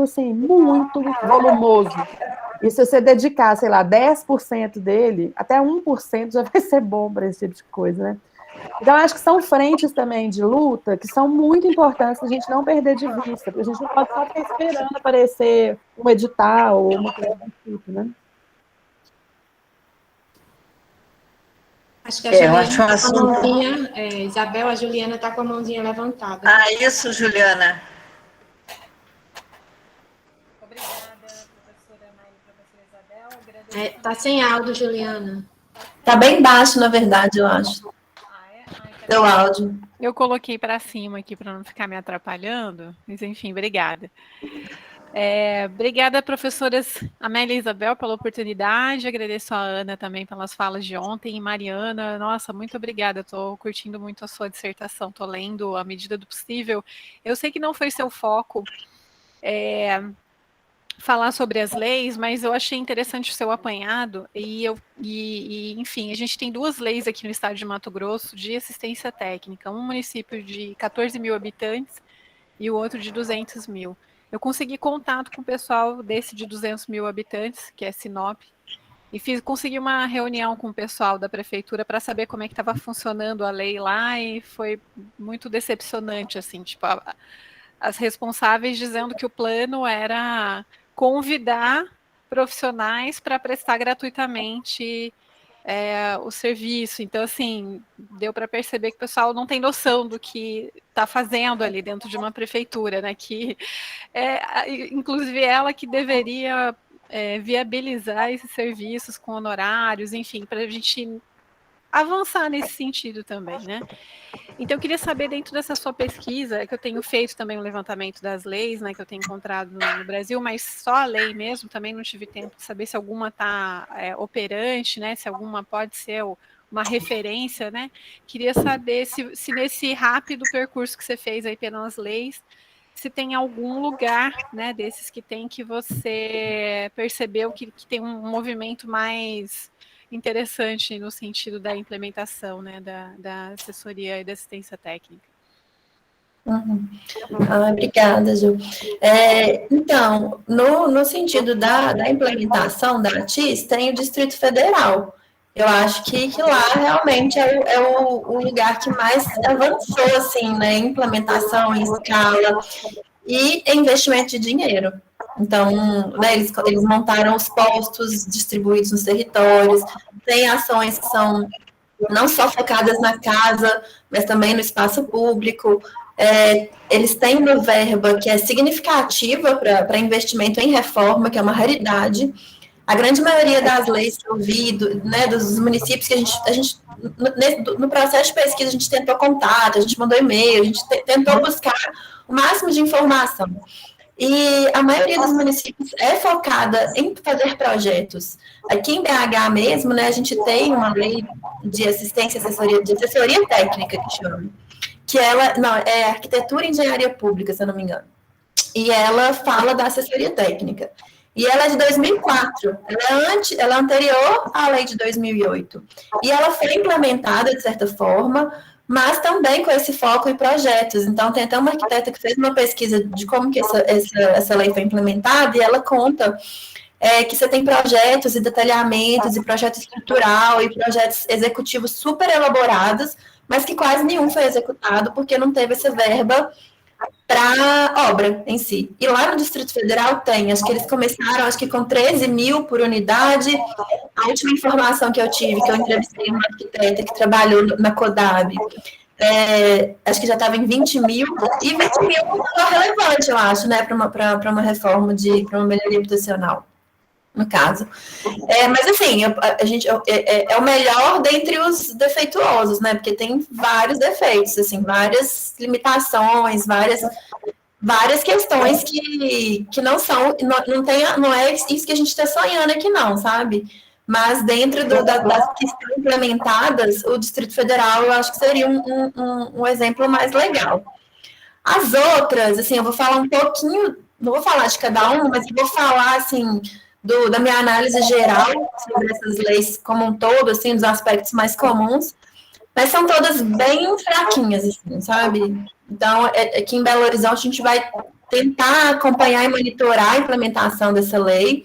assim, muito volumoso. E se você dedicar, sei lá, 10% dele, até 1% já vai ser bom para esse tipo de coisa, né? Então, acho que são frentes também de luta que são muito importantes a gente não perder de vista, porque a gente não pode só ficar esperando aparecer um edital ou uma coisa do tipo, né? Acho que a Juliana acho um está com a assunto... mãozinha, Isabel, a Juliana está com a mãozinha levantada. Ah, isso, Juliana. Obrigada, professora Maíra, professora Isabel. Está sem áudio, Juliana. Está bem baixo, na verdade, eu acho. Seu áudio. Eu coloquei para cima aqui para não ficar me atrapalhando, mas enfim, obrigada. Obrigada, professoras Amélia e Isabel, pela oportunidade. Agradeço a Ana também pelas falas de ontem. E Mariana, nossa, muito obrigada. Estou curtindo muito a sua dissertação. Estou lendo à medida do possível. Eu sei que não foi seu foco falar sobre as leis, mas eu achei interessante o seu apanhado. Enfim, a gente tem 2 leis aqui no estado de Mato Grosso de assistência técnica. Um município de 14 mil habitantes e o outro de 200 mil. Eu consegui contato com o pessoal desse de 200 mil habitantes, que é Sinop, e consegui uma reunião com o pessoal da prefeitura para saber como é que estava funcionando a lei lá, e foi muito decepcionante, assim, tipo, as responsáveis dizendo que o plano era convidar profissionais para prestar gratuitamente o serviço. Então, assim, deu para perceber que o pessoal não tem noção do que está fazendo ali dentro de uma prefeitura, né? Que inclusive ela que deveria viabilizar esses serviços com honorários, enfim, para a gente avançar nesse sentido também, né? Então, eu queria saber, dentro dessa sua pesquisa, que eu tenho feito também um levantamento das leis, né, que eu tenho encontrado no Brasil, mas só a lei mesmo, também não tive tempo de saber se alguma está operante, né, se alguma pode ser uma referência, né? Queria saber se nesse rápido percurso que você fez aí pelas leis, se tem algum lugar, né, desses que tem, que você percebeu que tem um movimento mais interessante no sentido da implementação, né, da assessoria e da assistência técnica. Uhum. Obrigada, Ju. Então, no sentido da implementação da ATIS, tem o Distrito Federal. Eu acho que lá realmente é o lugar que mais avançou, assim, né, em implementação, em escala e investimento de dinheiro. Então, né, eles montaram os postos distribuídos nos territórios, tem ações que são não só focadas na casa, mas também no espaço público. Eles têm uma verba que é significativa para investimento em reforma, que é uma raridade. A grande maioria das leis que eu vi, né, dos municípios que a gente no processo de pesquisa, a gente tentou contato, a gente mandou e-mail, a gente tentou buscar o máximo de informação. E a maioria dos municípios é focada em fazer projetos. Aqui em BH mesmo, né, a gente tem uma lei de assistência de assessoria técnica, que chama, que ela, não, é arquitetura e engenharia pública, se eu não me engano. E ela fala da assessoria técnica. E ela é de 2004, ela é anterior à lei de 2008. E ela foi implementada, de certa forma, mas também com esse foco em projetos. Então, tem até uma arquiteta que fez uma pesquisa de como que essa lei foi implementada, e ela conta que você tem projetos e detalhamentos, e projeto estrutural, e projetos executivos super elaborados, mas que quase nenhum foi executado, porque não teve essa verba para obra em si. E lá no Distrito Federal tem, acho que eles começaram, acho que com 13 mil por unidade. A última informação que eu tive, que eu entrevistei uma arquiteta que trabalhou na CODAB, acho que já estava em 20 mil, e 20 mil é um valor relevante, eu acho, né, para uma reforma, para uma melhoria habitacional, no caso. Mas, assim, a gente é o melhor dentre os defeituosos, né, porque tem vários defeitos, assim, várias limitações, várias questões que não são, não é isso que a gente está sonhando aqui, não, sabe? Mas dentro das que estão implementadas, o Distrito Federal, eu acho que seria um exemplo mais legal. As outras, assim, eu vou falar um pouquinho, não vou falar de cada uma, mas eu vou falar, assim, da minha análise geral sobre essas leis como um todo, assim, dos aspectos mais comuns, mas são todas bem fraquinhas, assim, sabe? Então, aqui em Belo Horizonte, a gente vai tentar acompanhar e monitorar a implementação dessa lei.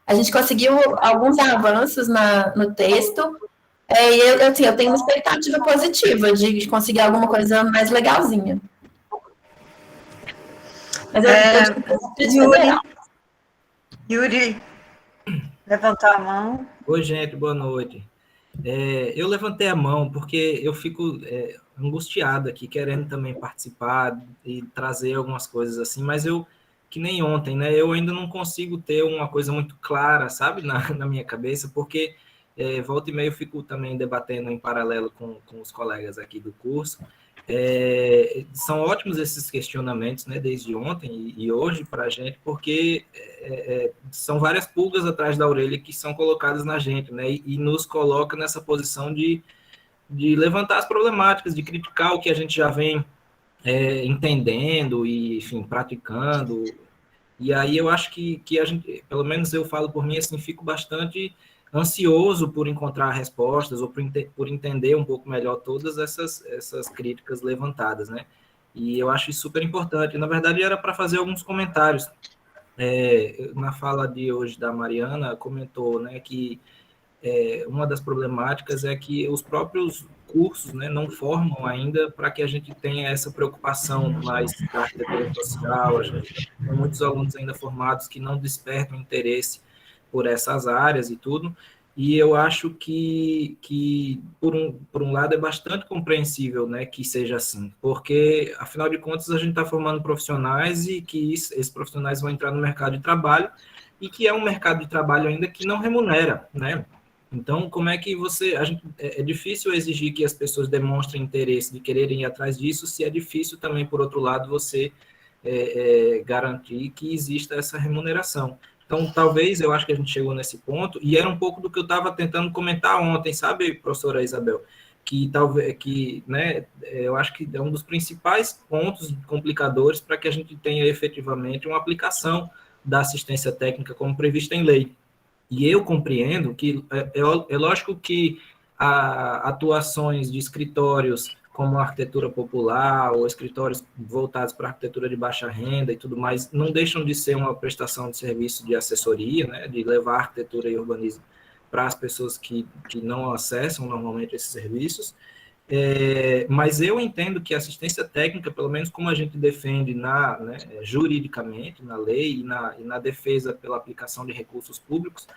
A gente conseguiu alguns avanços no texto, e eu tenho uma expectativa positiva de conseguir alguma coisa mais legalzinha. Mas Yuri, levantou a mão. Oi, gente, boa noite. Eu levantei a mão porque eu fico angustiado aqui, querendo também participar e trazer algumas coisas assim, mas que nem ontem, né? Eu ainda não consigo ter uma coisa muito clara, sabe, na minha cabeça, porque volta e meia eu fico também debatendo em paralelo com os colegas aqui do curso. São ótimos esses questionamentos, né, desde ontem e hoje para a gente, porque são várias pulgas atrás da orelha que são colocadas na gente, né, e nos coloca nessa posição de levantar as problemáticas, de criticar o que a gente já vem entendendo e, enfim, praticando. E aí eu acho que a gente, pelo menos eu falo por mim, assim, fico bastante ansioso por encontrar respostas ou por entender um pouco melhor todas essas críticas levantadas, né? E eu acho isso super importante. Na verdade, era para fazer alguns comentários. Na fala de hoje da Mariana, comentou, né, que uma das problemáticas é que os próprios cursos, né, não formam ainda para que a gente tenha essa preocupação mais da arquitetura social. A gente tem muitos alunos ainda formados que não despertam interesse por essas áreas e tudo, e eu acho que por um lado, é bastante compreensível, né, que seja assim, porque, afinal de contas, a gente está formando profissionais e que esses profissionais vão entrar no mercado de trabalho, e que é um mercado de trabalho ainda que não remunera, né? Então, como é que é difícil exigir que as pessoas demonstrem interesse de quererem ir atrás disso, se é difícil também, por outro lado, você garantir que exista essa remuneração. Então, talvez, eu acho que a gente chegou nesse ponto, e era um pouco do que eu estava tentando comentar ontem, sabe, professora Isabel? Né, eu acho que é um dos principais pontos complicadores para que a gente tenha efetivamente uma aplicação da assistência técnica como prevista em lei. E eu compreendo que é lógico que atuações de escritórios como a arquitetura popular ou escritórios voltados para a arquitetura de baixa renda e tudo mais, não deixam de ser uma prestação de serviço de assessoria, né, de levar arquitetura e urbanismo para as pessoas que não acessam normalmente esses serviços. Mas eu entendo que a assistência técnica, pelo menos como a gente defende juridicamente, na lei e na defesa pela aplicação de recursos públicos,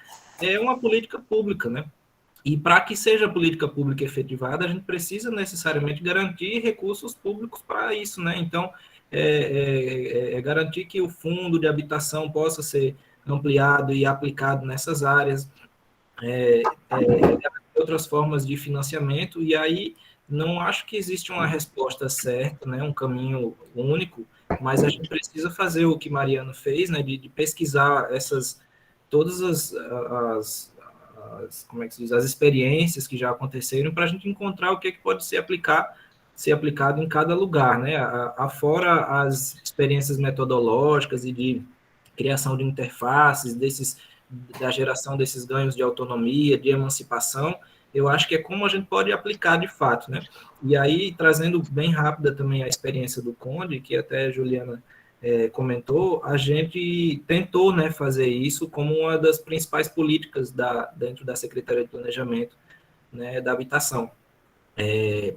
é uma política pública, né? E para que seja política pública efetivada, a gente precisa necessariamente garantir recursos públicos para isso, né? Então, garantir que o fundo de habitação possa ser ampliado e aplicado nessas áreas, outras formas de financiamento, e aí não acho que existe uma resposta certa, né, um caminho único, mas a gente precisa fazer o que Mariana fez, né, de pesquisar todas como é que se diz, as experiências que já aconteceram, para a gente encontrar o que pode ser aplicado em cada lugar, né, afora as experiências metodológicas e de criação de interfaces, da geração desses ganhos de autonomia, de emancipação. Eu acho que é como a gente pode aplicar de fato, né? E aí, trazendo bem rápida também a experiência do Conde, que até a Juliana comentou, a gente tentou, né, fazer isso como uma das principais políticas dentro da Secretaria de Planejamento, né, da habitação.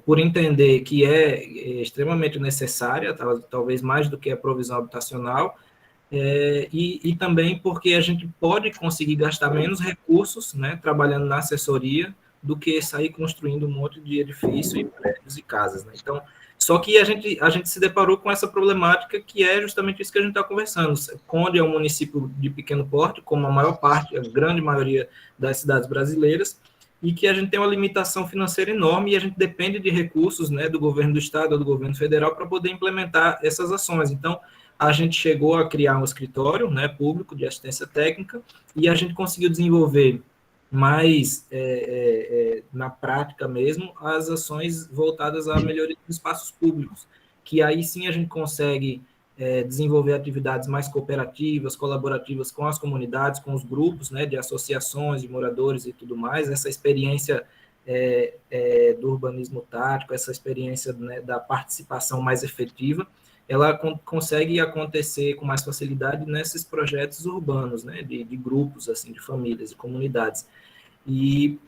Por entender que é extremamente necessária, talvez mais do que a provisão habitacional, e também porque a gente pode conseguir gastar menos recursos, né, trabalhando na assessoria, do que sair construindo um monte de edifício e prédios e casas, né? Então, só que a gente se deparou com essa problemática, que é justamente isso que a gente está conversando. Conde é um município de pequeno porte, como a maior parte, a grande maioria das cidades brasileiras, e que a gente tem uma limitação financeira enorme e a gente depende de recursos, né, do governo do estado ou do governo federal para poder implementar essas ações. Então, a gente chegou a criar um escritório, né, público de assistência técnica, e a gente conseguiu desenvolver mais na prática mesmo as ações voltadas à melhoria dos espaços públicos, que aí sim a gente consegue desenvolver atividades mais cooperativas, colaborativas com as comunidades, com os grupos, né, de associações, de moradores e tudo mais. Essa experiência do urbanismo tático, essa experiência, né, da participação mais efetiva, ela consegue acontecer com mais facilidade nesses projetos urbanos, né, de grupos, assim, de famílias, de comunidades. E,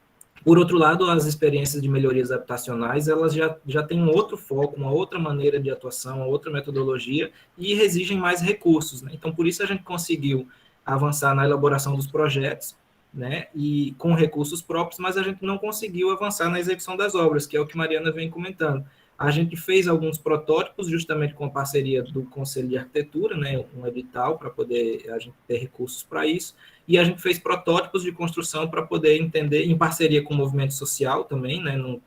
por outro lado, as experiências de melhorias habitacionais, elas já têm um outro foco, uma outra maneira de atuação, uma outra metodologia, e exigem mais recursos, né? Então, por isso a gente conseguiu avançar na elaboração dos projetos, né, e com recursos próprios, mas a gente não conseguiu avançar na execução das obras, que é o que Mariana vem comentando. A gente fez alguns protótipos, justamente com a parceria do Conselho de Arquitetura, né, um edital para poder a gente ter recursos para isso, e a gente fez protótipos de construção para poder entender, em parceria com o movimento social também, né, num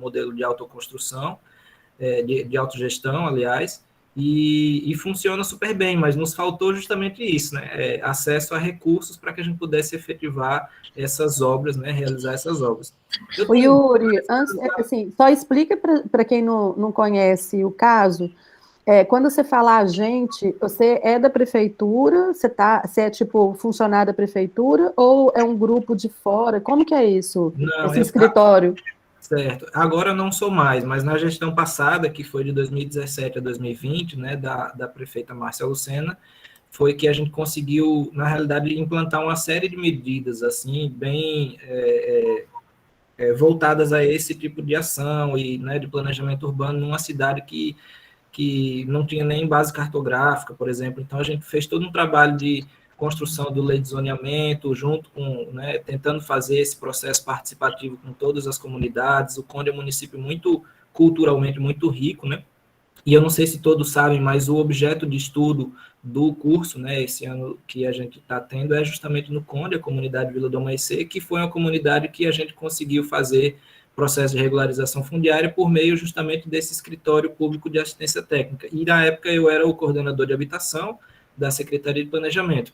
modelo de autoconstrução, de autogestão, aliás, e funciona super bem, mas nos faltou justamente isso, né, acesso a recursos para que a gente pudesse efetivar essas obras, né, realizar essas obras. O Yuri, assim, só explica para quem não conhece o caso, quando você fala agente, você é da prefeitura, você é tipo funcionário da prefeitura, ou é um grupo de fora? Como que é isso? Não, esse escritório? Certo. Agora não sou mais, mas na gestão passada, que foi de 2017 a 2020, né, da prefeita Márcia Lucena, foi que a gente conseguiu, na realidade, implantar uma série de medidas, assim, bem voltadas a esse tipo de ação e, né, de planejamento urbano numa cidade que não tinha nem base cartográfica, por exemplo. Então, a gente fez todo um trabalho de construção do lei de zoneamento, junto com, né, tentando fazer esse processo participativo com todas as comunidades. O Conde é um município muito, culturalmente, muito rico, né? E eu não sei se todos sabem, mas o objeto de estudo do curso, né, esse ano que a gente está tendo, é justamente no Conde, a comunidade Vila do Amanhecer, que foi uma comunidade que a gente conseguiu fazer processo de regularização fundiária por meio justamente desse escritório público de assistência técnica. E na época eu era o coordenador de habitação da Secretaria de Planejamento.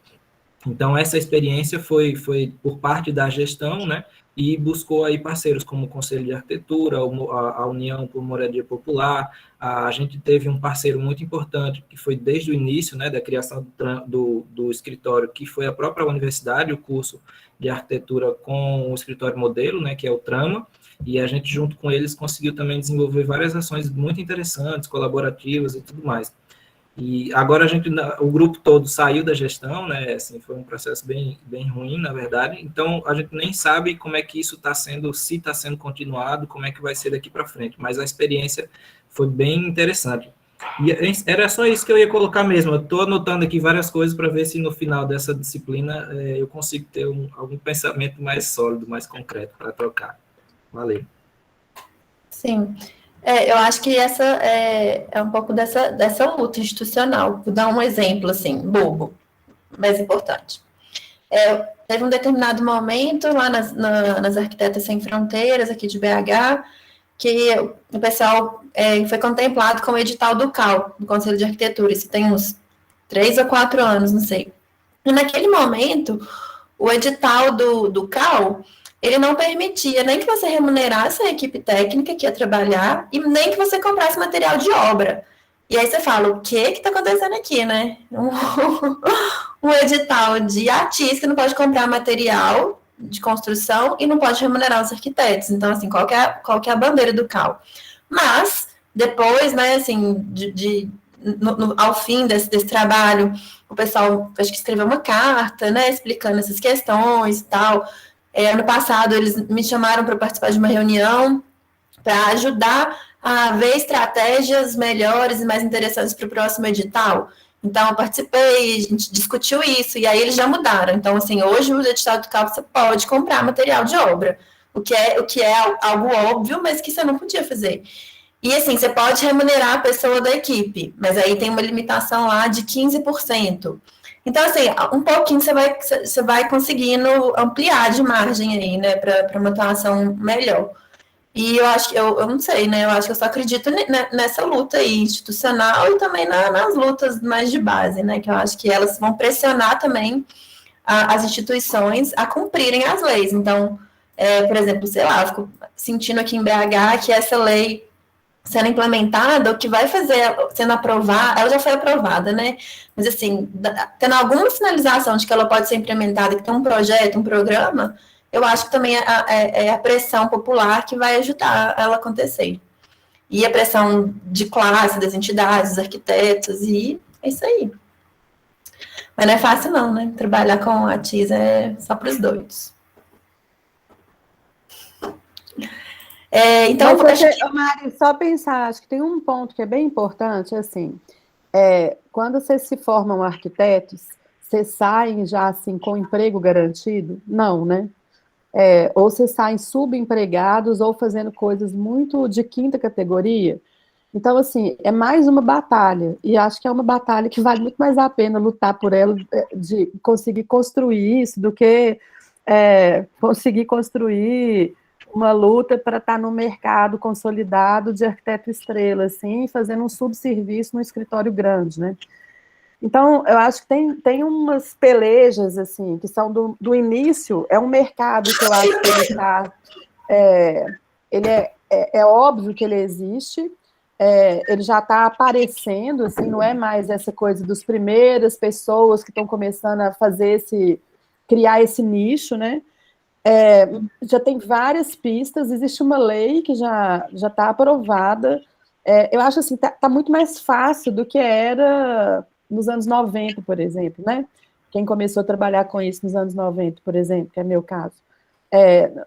Então, essa experiência foi por parte da gestão, né, e buscou aí parceiros como o Conselho de Arquitetura, a União por Moradia Popular. A gente teve um parceiro muito importante, que foi desde o início, né, da criação do escritório, que foi a própria universidade, o curso de arquitetura com o escritório modelo, né, que é o Trama, e a gente, junto com eles, conseguiu também desenvolver várias ações muito interessantes, colaborativas e tudo mais. E agora o grupo todo saiu da gestão, né? Assim, foi um processo bem ruim, na verdade. Então, a gente nem sabe como é que isso está sendo, se está sendo continuado, como é que vai ser daqui para frente. Mas a experiência foi bem interessante. E era só isso que eu ia colocar mesmo. Eu estou anotando aqui várias coisas para ver se no final dessa disciplina eu consigo ter algum pensamento mais sólido, mais concreto para trocar. Valeu. Sim. Eu acho que essa é um pouco dessa luta institucional. Vou dar um exemplo, assim, bobo, mas importante. Teve um determinado momento lá nas Arquitetas Sem Fronteiras, aqui de BH, que o pessoal foi contemplado com o edital do CAL, do Conselho de Arquitetura. Isso tem uns 3 ou 4 anos, não sei. E naquele momento, o edital do CAL, ele não permitia nem que você remunerasse a equipe técnica que ia trabalhar e nem que você comprasse material de obra. E aí você fala, o que está acontecendo aqui, né? Um edital de ATIS que não pode comprar material de construção e não pode remunerar os arquitetos. Então, assim, qual que é a bandeira do CAL? Mas, depois, né, assim, ao fim desse trabalho, o pessoal, acho que escreveu uma carta, né, explicando essas questões e tal. Ano passado, eles me chamaram para participar de uma reunião para ajudar a ver estratégias melhores e mais interessantes para o próximo edital. Então, eu participei, a gente discutiu isso, e aí eles já mudaram. Então, assim, hoje o edital do CAL você pode comprar material de obra, o que é algo óbvio, mas que você não podia fazer. E, assim, você pode remunerar a pessoa da equipe, mas aí tem uma limitação lá de 15%. Então, assim, um pouquinho você vai conseguindo ampliar de margem aí, né, para uma atuação melhor. E eu acho que, eu não sei, né, eu acho que eu só acredito nessa luta aí institucional e também nas lutas mais de base, né, que eu acho que elas vão pressionar também as instituições a cumprirem as leis. Então, por exemplo, sei lá, eu fico sentindo aqui em BH que essa lei sendo implementada, o que vai fazer, sendo aprovada, ela já foi aprovada, né? Mas, assim, tendo alguma sinalização de que ela pode ser implementada, que tem um projeto, um programa, eu acho que também é a pressão popular que vai ajudar ela a acontecer. e a pressão de classe, das entidades, dos arquitetos, e é isso aí. Mas não é fácil não, né? Trabalhar com a TIS é só para os doidos. Então, Mas acho que... Mari, só pensar, acho que tem um ponto que é bem importante, assim, quando vocês se formam arquitetos, vocês saem já, assim, com emprego garantido? Não, né? Ou vocês saem subempregados ou fazendo coisas muito de quinta categoria. Então, assim, é mais uma batalha, e acho que é uma batalha que vale muito mais a pena lutar por ela, de conseguir construir isso, do que conseguir construir uma luta para estar no mercado consolidado de arquiteto estrela, assim, fazendo um subserviço no escritório grande, né? Então, eu acho que tem umas pelejas, assim, que são do início, é um mercado que eu acho que ele está... é óbvio que ele existe, ele já está aparecendo, assim, não é mais essa coisa dos primeiras pessoas que estão começando a criar esse nicho, né? Já tem várias pistas, existe uma lei que já está aprovada. Eu acho assim, tá muito mais fácil do que era nos anos 90, por exemplo, né? Quem começou a trabalhar com isso nos anos 90, por exemplo, que é meu caso,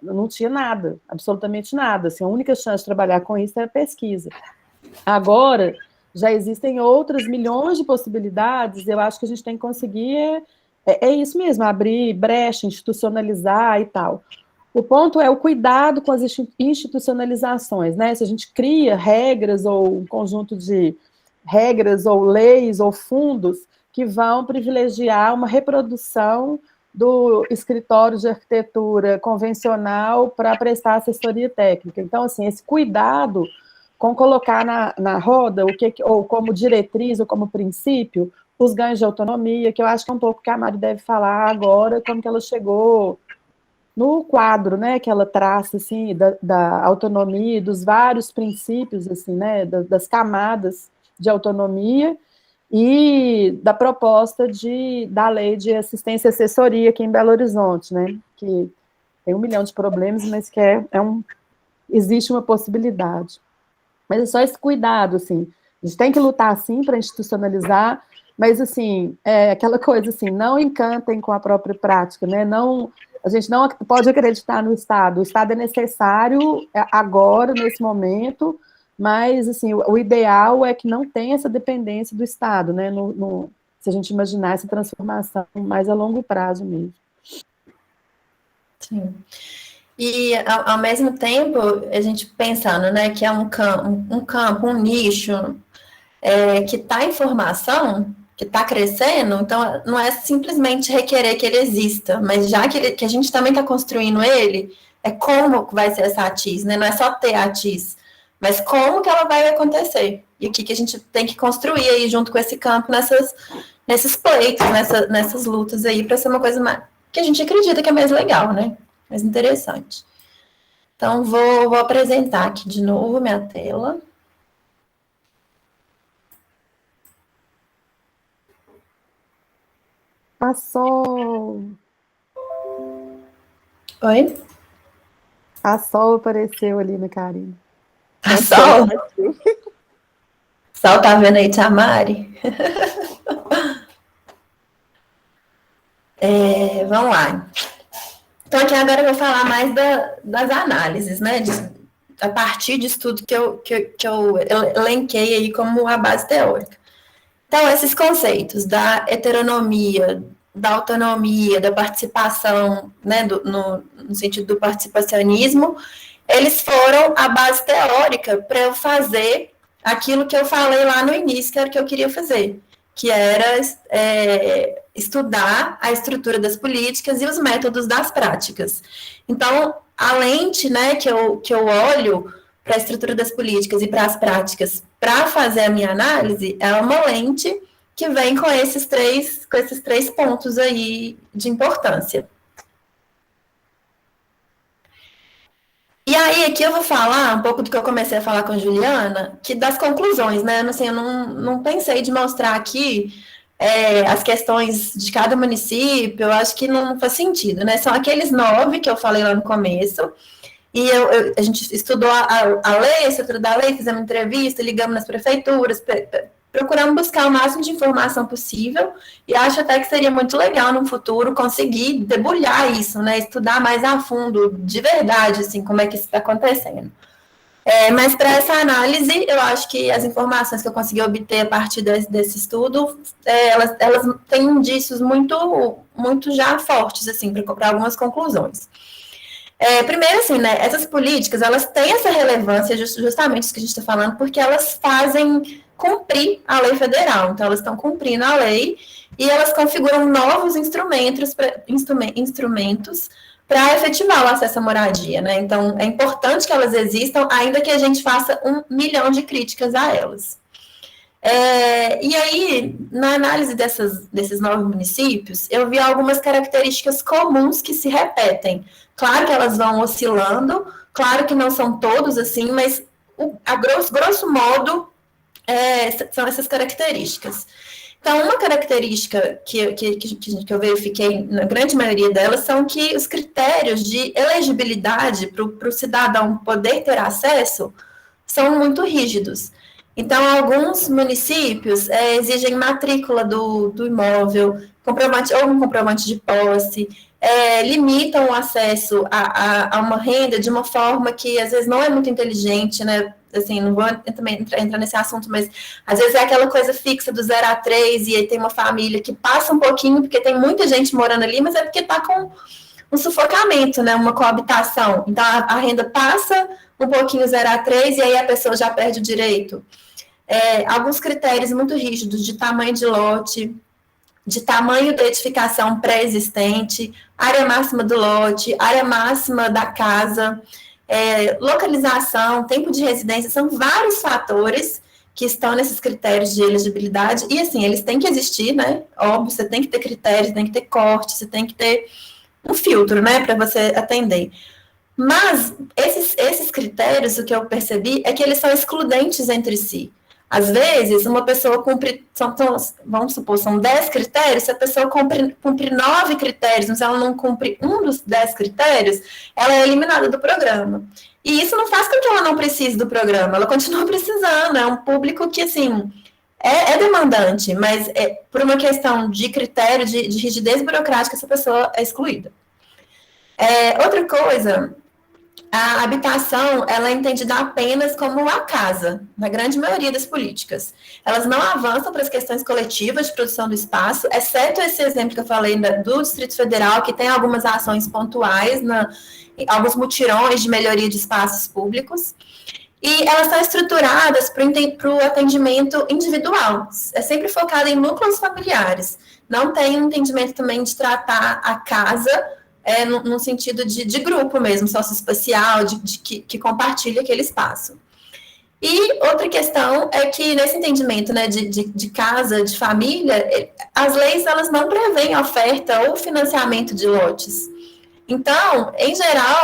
não tinha nada, absolutamente nada. Assim, a única chance de trabalhar com isso era pesquisa. Agora, já existem outras milhões de possibilidades, eu acho que a gente tem que conseguir isso mesmo, abrir brecha, institucionalizar e tal. O ponto é o cuidado com as institucionalizações, né? Se a gente cria regras ou um conjunto de regras ou leis ou fundos que vão privilegiar uma reprodução do escritório de arquitetura convencional para prestar assessoria técnica. Então, assim, esse cuidado com colocar na roda, ou como diretriz, ou como princípio, os ganhos de autonomia, que eu acho que é um pouco que a Mari deve falar agora, como que ela chegou no quadro, né, que ela traça, assim, da autonomia, dos vários princípios, assim, né, das camadas de autonomia, e da proposta da lei de assistência e assessoria aqui em Belo Horizonte, né, que tem 1 milhão de problemas, mas que existe uma possibilidade. Mas é só esse cuidado, assim, a gente tem que lutar, sim, para institucionalizar, mas, assim, aquela coisa, assim, não encantem com a própria prática, né, a gente não pode acreditar no Estado, o Estado é necessário agora, nesse momento, mas, assim, o ideal é que não tenha essa dependência do Estado, né, se a gente imaginar essa transformação mais a longo prazo mesmo. Sim. E, ao mesmo tempo, a gente pensando, né, que é um campo, um nicho que está em formação, que está crescendo, então não é simplesmente requerer que ele exista, mas já que a gente também está construindo ele, como vai ser essa ATIS, né? Não é só ter a ATIS, mas como que ela vai acontecer, e o que a gente tem que construir aí junto com esse campo, nesses pleitos, nessas lutas aí, para ser uma coisa mais, que a gente acredita que é mais legal, né? Mais interessante. Então, vou apresentar aqui de novo minha tela. Sol. Oi? A Sol apareceu ali na Karina. A Sol? Sol, tá vendo aí, Tamari? Vamos lá. Então, aqui agora eu vou falar mais das análises, né? A partir disso tudo que eu elenquei aí como a base teórica. Então, esses conceitos da heteronomia, da autonomia, da participação, né, no sentido do participacionismo, eles foram a base teórica para eu fazer aquilo que eu falei lá no início, que era o que eu queria fazer, que era estudar a estrutura das políticas e os métodos das práticas. Então, a lente, né, que eu olho para a estrutura das políticas e para as práticas para fazer a minha análise, é uma lente que vem com esses três pontos aí de importância. E aí, aqui eu vou falar um pouco do que eu comecei a falar com a Juliana, que das conclusões, né? Eu não pensei de mostrar aqui as questões de cada município, eu acho que não faz sentido, né? São aqueles 9 que eu falei lá no começo, e a gente estudou a lei, a estrutura da lei, fizemos entrevista, ligamos nas prefeituras, procuramos buscar o máximo de informação possível, e acho até que seria muito legal no futuro conseguir debulhar isso, né, estudar mais a fundo, de verdade, assim, como é que isso está acontecendo. Mas para essa análise, eu acho que as informações que eu consegui obter a partir desse estudo, elas têm indícios muito, muito já fortes, assim, para algumas conclusões. Primeiro, assim, né, essas políticas, elas têm essa relevância, justamente isso que a gente está falando, porque elas fazem cumprir a lei federal. Então, elas estão cumprindo a lei e elas configuram novos instrumentos para efetivar o acesso à moradia, né? Então, é importante que elas existam, ainda que a gente faça 1 milhão de críticas a elas. E aí, na análise desses 9 municípios, eu vi algumas características comuns que se repetem. Claro que elas vão oscilando, claro que não são todos assim, mas a grosso modo são essas características. Então, uma característica que eu verifiquei na grande maioria delas são que os critérios de elegibilidade para o cidadão poder ter acesso são muito rígidos. Então, alguns municípios exigem matrícula do imóvel, um comprovante de posse, limitam o acesso a uma renda de uma forma que, às vezes, não é muito inteligente, né? Assim, não vou também entrar nesse assunto, mas às vezes é aquela coisa fixa do 0 a 3, e aí tem uma família que passa um pouquinho, porque tem muita gente morando ali, mas é porque está com um sufocamento, né? Uma coabitação. Então, a renda passa um pouquinho 0 a 3, e aí a pessoa já perde o direito. Alguns critérios muito rígidos de tamanho de lote, de tamanho da edificação pré-existente, área máxima do lote, área máxima da casa, localização, tempo de residência, são vários fatores que estão nesses critérios de elegibilidade, e assim, eles têm que existir, né? Óbvio, você tem que ter critérios, tem que ter corte, você tem que ter um filtro, né, para você atender. Mas esses critérios, o que eu percebi é que eles são excludentes entre si. Às vezes, uma pessoa cumpre, vamos supor, são 10 critérios, se a pessoa cumpre 9 critérios, mas ela não cumpre um dos 10 critérios, ela é eliminada do programa. E isso não faz com que ela não precise do programa, ela continua precisando, é um público que, assim, é demandante, mas por uma questão de critério, de rigidez burocrática, essa pessoa é excluída. Outra coisa, a habitação, ela é entendida apenas como a casa, na grande maioria das políticas. Elas não avançam para as questões coletivas de produção do espaço, exceto esse exemplo que eu falei do Distrito Federal, que tem algumas ações pontuais, alguns mutirões de melhoria de espaços públicos, e elas são estruturadas para o atendimento individual, é sempre focado em núcleos familiares, não tem um entendimento também de tratar a casa no sentido de grupo mesmo, socioespacial, que compartilha aquele espaço. E outra questão é que, nesse entendimento, né, de casa, de família, as leis, elas não prevêem oferta ou financiamento de lotes. Então, em geral,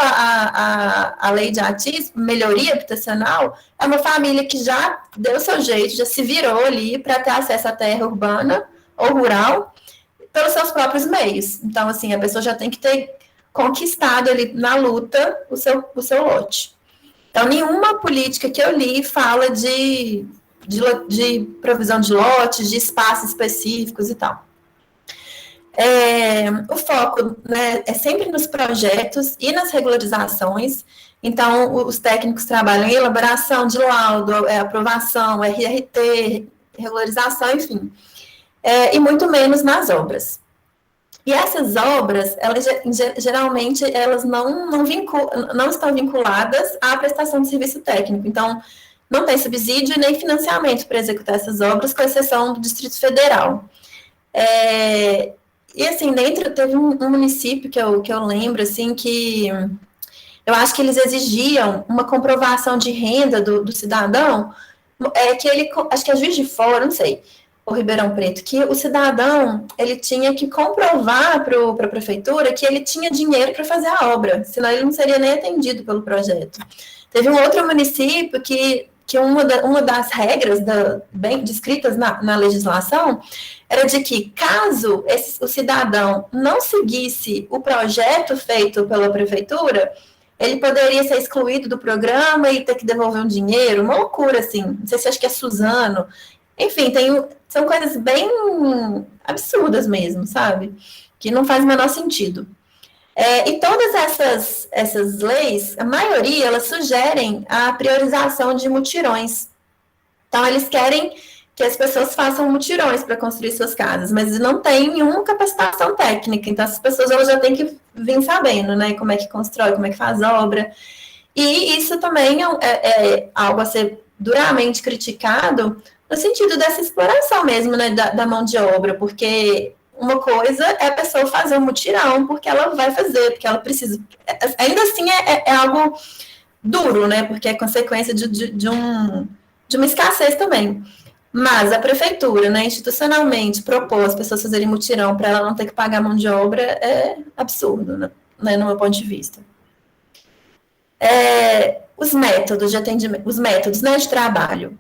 a lei de ATIS, melhoria habitacional, é uma família que já deu o seu jeito, já se virou ali para ter acesso à terra urbana ou rural, pelos seus próprios meios. Então, assim, a pessoa já tem que ter conquistado ali na luta o seu lote. Então, nenhuma política que eu li fala de provisão de lotes, de espaços específicos e tal. O foco, né, é sempre nos projetos e nas regularizações. Então, os técnicos trabalham em elaboração de laudo, aprovação, RRT, regularização, enfim. E muito menos nas obras. E essas obras, elas geralmente, elas não estão vinculadas à prestação de serviço técnico. Então, não tem subsídio nem financiamento para executar essas obras, com exceção do Distrito Federal. E, assim, teve um município que eu lembro, assim, que eu acho que eles exigiam uma comprovação de renda do cidadão, acho que é Juiz de Fora, não sei, o Ribeirão Preto, que o cidadão, ele tinha que comprovar para a prefeitura que ele tinha dinheiro para fazer a obra, senão ele não seria nem atendido pelo projeto. Teve um outro município que uma das regras bem descritas na legislação era de que, caso o cidadão não seguisse o projeto feito pela prefeitura, ele poderia ser excluído do programa e ter que devolver um dinheiro, uma loucura, assim. Não sei se acho que é Suzano. Enfim, são coisas bem absurdas mesmo, sabe? Que não faz o menor sentido. E todas essas leis, a maioria, elas sugerem a priorização de mutirões. Então, eles querem que as pessoas façam mutirões para construir suas casas, mas não tem nenhuma capacitação técnica. Então, essas pessoas elas já têm que vir sabendo, né, como é que constrói, como é que faz obra. E isso também é algo a ser duramente criticado no sentido dessa exploração mesmo, né, da mão de obra, porque uma coisa é a pessoa fazer um mutirão porque ela vai fazer, porque ela precisa. Ainda assim, é algo duro, né, porque é consequência de uma escassez também. Mas a prefeitura, né, institucionalmente, propor as pessoas fazerem mutirão para ela não ter que pagar mão de obra é absurdo, né, no meu ponto de vista. Os métodos de atendimento, os métodos, né, de trabalho.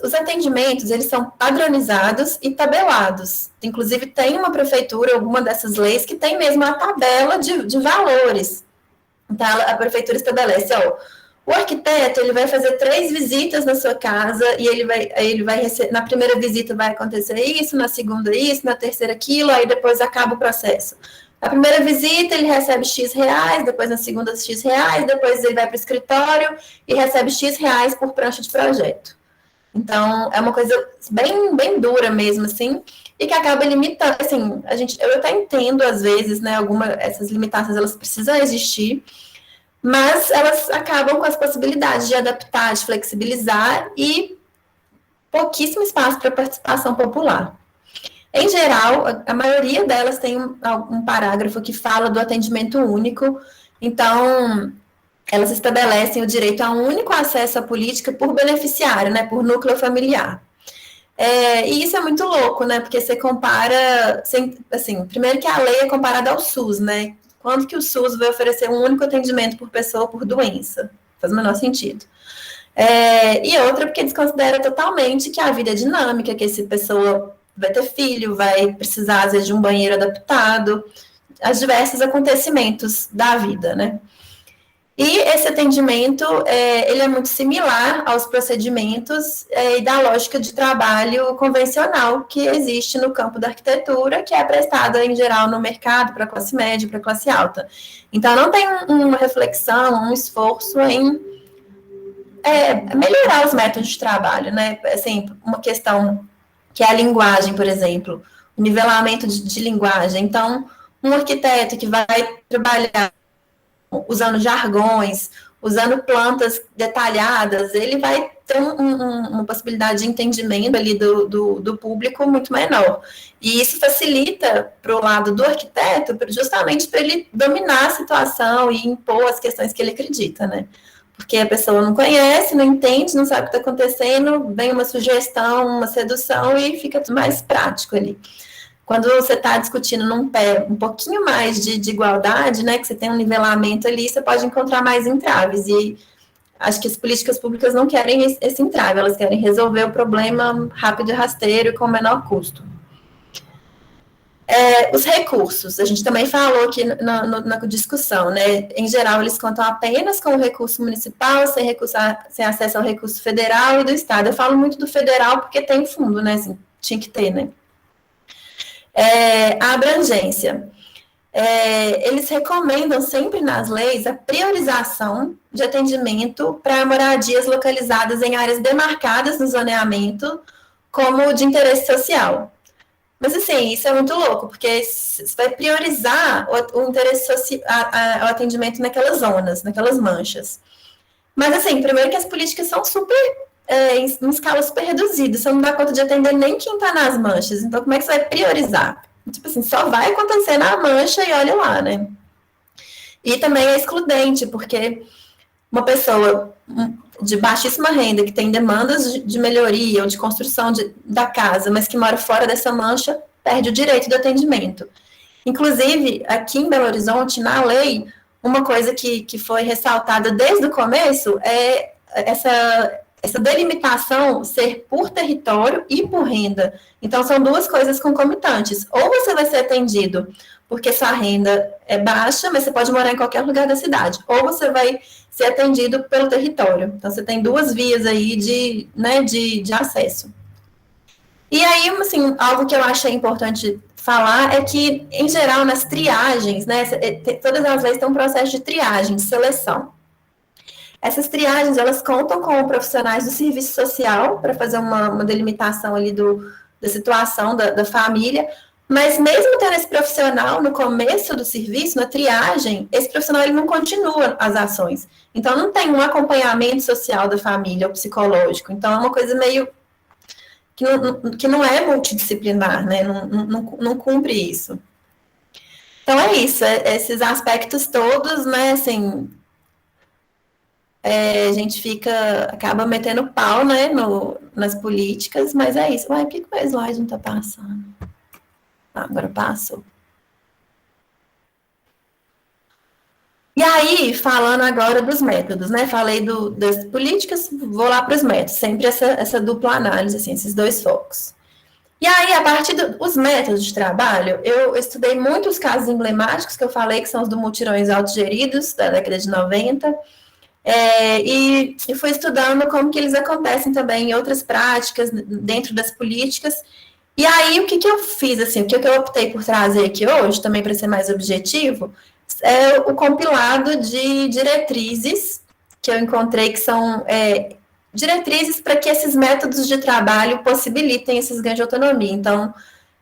Os atendimentos, eles são padronizados e tabelados. Inclusive, tem uma prefeitura, alguma dessas leis, que tem mesmo a tabela de valores. Então, a prefeitura estabelece, o arquiteto, ele vai fazer 3 visitas na sua casa e ele vai receber, na primeira visita vai acontecer isso, na segunda isso, na terceira aquilo, aí depois acaba o processo. Na primeira visita ele recebe X reais, depois na segunda X reais, depois ele vai para o escritório e recebe X reais por prancha de projeto. Então, é uma coisa bem, bem dura mesmo, assim, e que acaba limitando, assim, eu até entendo, às vezes, né, essas limitações, elas precisam existir, mas elas acabam com as possibilidades de adaptar, de flexibilizar e pouquíssimo espaço para participação popular. Em geral, a maioria delas tem um parágrafo que fala do atendimento único, então elas estabelecem o direito a um único acesso à política por beneficiário, né, por núcleo familiar. E isso é muito louco, né, porque você compara, assim, primeiro que a lei é comparada ao SUS, né, quando que o SUS vai oferecer um único atendimento por pessoa por doença? Faz o menor sentido. E outra, porque desconsidera totalmente que a vida é dinâmica, que essa pessoa vai ter filho, vai precisar, às vezes, de um banheiro adaptado, aos diversos acontecimentos da vida, né? E esse atendimento, ele é muito similar aos procedimentos e da lógica de trabalho convencional que existe no campo da arquitetura, que é prestada, em geral, no mercado para classe média, para classe alta. Então, não tem uma reflexão, um esforço em melhorar os métodos de trabalho, né? Assim, uma questão que é a linguagem, por exemplo, o nivelamento de linguagem. Então, um arquiteto que vai trabalhar usando jargões, usando plantas detalhadas, ele vai ter uma possibilidade de entendimento ali do público muito menor. E isso facilita para o lado do arquiteto, justamente para ele dominar a situação e impor as questões que ele acredita, né? Porque a pessoa não conhece, não entende, não sabe o que está acontecendo, vem uma sugestão, uma sedução e fica tudo mais prático ali. Quando você está discutindo num pé um pouquinho mais de igualdade, né, que você tem um nivelamento ali, você pode encontrar mais entraves. E acho que as políticas públicas não querem esse entrave, elas querem resolver o problema rápido e rasteiro e com menor custo. Os recursos, a gente também falou aqui na discussão, né? Em geral, eles contam apenas com o recurso municipal, sem acesso ao recurso federal e do Estado. Eu falo muito do federal porque tem fundo, né? Assim, tinha que ter, né? A abrangência. Eles recomendam sempre nas leis a priorização de atendimento para moradias localizadas em áreas demarcadas no zoneamento como de interesse social. Mas, assim, isso é muito louco, porque você vai priorizar o interesse social, o atendimento naquelas zonas, naquelas manchas. Mas, assim, primeiro que as políticas são em escala super reduzida, você não dá conta de atender nem quem está nas manchas, então como é que você vai priorizar? Tipo assim, só vai acontecer na mancha e olha lá, né? E também é excludente, porque uma pessoa de baixíssima renda, que tem demandas de melhoria ou de construção da casa, mas que mora fora dessa mancha, perde o direito do atendimento. Inclusive, aqui em Belo Horizonte, na lei, uma coisa que foi ressaltada desde o começo é essa delimitação ser por território e por renda. Então, são duas coisas concomitantes. Ou você vai ser atendido porque sua renda é baixa, mas você pode morar em qualquer lugar da cidade. Ou você vai ser atendido pelo território. Então, você tem duas vias aí de acesso. E aí, assim, algo que eu achei importante falar é que, em geral, nas triagens, né, todas as vezes tem um processo de triagem, de seleção. Essas triagens, elas contam com profissionais do serviço social para fazer uma delimitação ali da situação da família, mas mesmo tendo esse profissional no começo do serviço, na triagem, esse profissional ele não continua as ações. Então, não tem um acompanhamento social da família ou psicológico. Então, é uma coisa meio que não é multidisciplinar, né? Não cumpre isso. Então, é isso. Esses aspectos todos, né, assim... a gente acaba metendo pau, né, nas políticas, mas é isso. Ué, por que o meu slide não está passando? Agora passou. E aí, falando agora dos métodos, né? Falei das políticas, vou lá para os métodos. Sempre essa dupla análise, assim, esses dois focos. E aí, a partir dos métodos de trabalho, eu estudei muitos casos emblemáticos que eu falei, que são os do mutirões autogeridos, da década de 90, e fui estudando como que eles acontecem também em outras práticas, dentro das políticas. E aí, o que eu fiz, assim, o que eu optei por trazer aqui hoje, também para ser mais objetivo, é o compilado de diretrizes que eu encontrei, que são diretrizes para que esses métodos de trabalho possibilitem esses ganhos de autonomia. Então,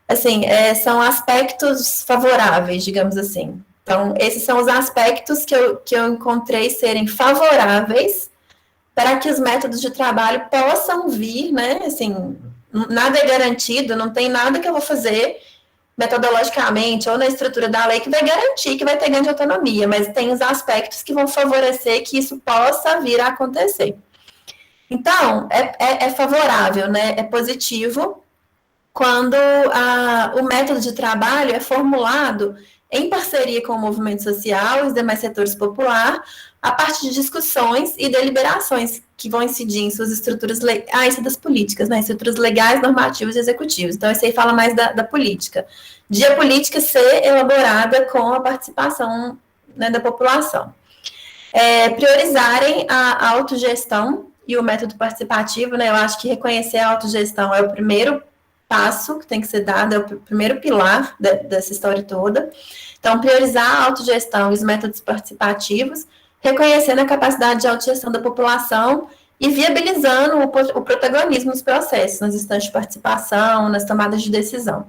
assim, são aspectos favoráveis, digamos assim. Então, esses são os aspectos que eu encontrei serem favoráveis para que os métodos de trabalho possam vir, né, assim, nada é garantido, não tem nada que eu vou fazer metodologicamente ou na estrutura da lei que vai garantir que vai ter ganho de autonomia, mas tem os aspectos que vão favorecer que isso possa vir a acontecer. Então, é favorável, né, é positivo quando o método de trabalho é formulado em parceria com o movimento social e os demais setores populares, a partir de discussões e deliberações que vão incidir em suas estruturas legais, isso é das políticas, né? Estruturas legais, normativas e executivas. Então, isso aí fala mais da política. De a política ser elaborada com a participação, né, da população. Priorizarem a autogestão e o método participativo, né? Eu acho que reconhecer a autogestão é o primeiro passo que tem que ser dado, é o primeiro pilar dessa história toda. Então, priorizar a autogestão e os métodos participativos, reconhecendo a capacidade de autogestão da população e viabilizando o protagonismo nos processos, nas instâncias de participação, nas tomadas de decisão.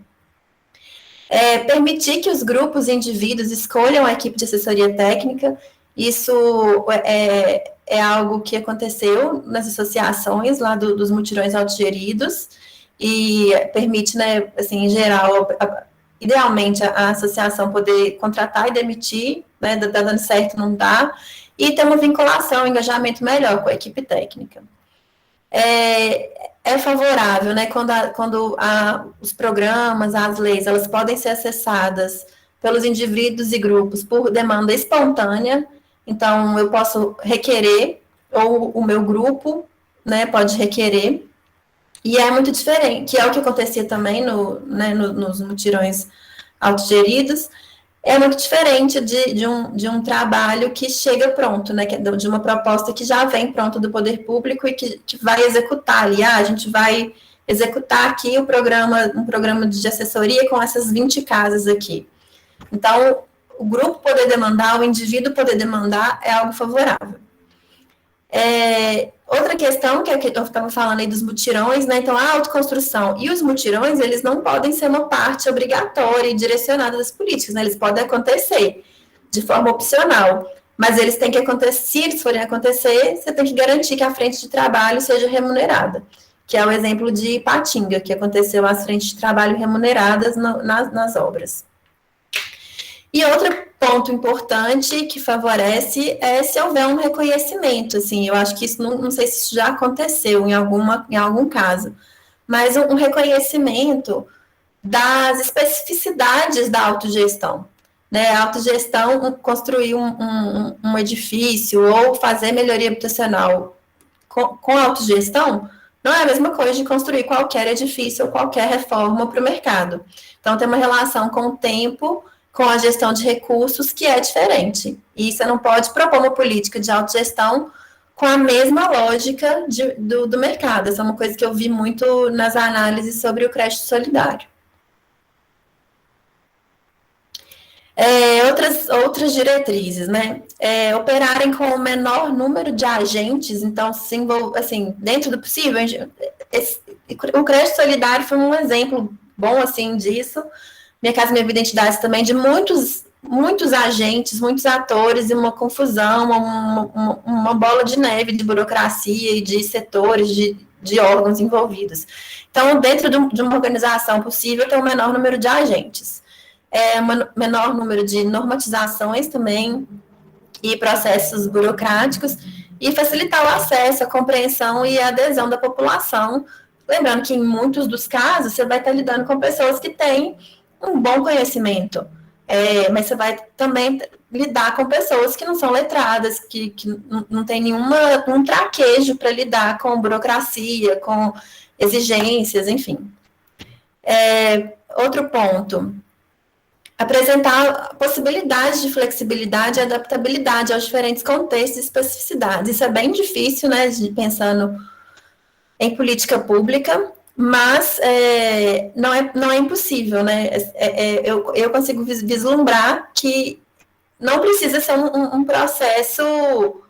Permitir que os grupos e indivíduos escolham a equipe de assessoria técnica, isso é algo que aconteceu nas associações lá dos mutirões autogeridos, e permite, né, assim, em geral, idealmente, a associação poder contratar e demitir, né, tá dando certo, não dá, e ter uma vinculação, um engajamento melhor com a equipe técnica. É favorável, né, quando os programas, as leis, elas podem ser acessadas pelos indivíduos e grupos por demanda espontânea, então eu posso requerer, ou o meu grupo, né, pode requerer, e é muito diferente, que é o que acontecia também nos mutirões autogeridos, é muito diferente de um trabalho que chega pronto, né, de uma proposta que já vem pronta do poder público e que vai executar ali, a gente vai executar aqui um programa de assessoria com essas 20 casas aqui. Então, o grupo poder demandar, o indivíduo poder demandar é algo favorável. Outra questão, que é que eu estava falando aí dos mutirões, né, então a autoconstrução e os mutirões, eles não podem ser uma parte obrigatória e direcionada das políticas, né, eles podem acontecer de forma opcional, mas eles têm que acontecer, se eles forem acontecer, você tem que garantir que a frente de trabalho seja remunerada, que é o exemplo de Ipatinga, que aconteceu as frentes de trabalho remuneradas nas obras. E outro ponto importante que favorece é se houver um reconhecimento, assim, eu acho que isso, não sei se isso já aconteceu em algum caso, mas um reconhecimento das especificidades da autogestão, né, a autogestão, construir um edifício ou fazer melhoria habitacional com autogestão, não é a mesma coisa de construir qualquer edifício ou qualquer reforma para o mercado. Então, tem uma relação com o tempo, com a gestão de recursos, que é diferente. E você não pode propor uma política de autogestão com a mesma lógica do mercado. Essa é uma coisa que eu vi muito nas análises sobre o crédito solidário. Outras diretrizes, né? Operarem com o menor número de agentes, então, assim, dentro do possível. O crédito solidário foi um exemplo bom, assim, disso. Minha Casa Minha Vida Identidade também, de muitos agentes, muitos atores, e uma confusão, uma bola de neve de burocracia e de setores, de órgãos envolvidos. Então, dentro de uma organização possível, tem um menor número de agentes. Um menor número de normatizações também, e processos burocráticos, e facilitar o acesso, a compreensão e a adesão da população. Lembrando que, em muitos dos casos, você vai estar lidando com pessoas que têm um bom conhecimento, mas você vai também lidar com pessoas que não são letradas, que não tem nenhum traquejo para lidar com burocracia, com exigências, enfim. Outro ponto, apresentar possibilidades de flexibilidade e adaptabilidade aos diferentes contextos e especificidades. Isso é bem difícil, né, pensando em política pública, mas não é impossível, né? Eu consigo vislumbrar que não precisa ser um processo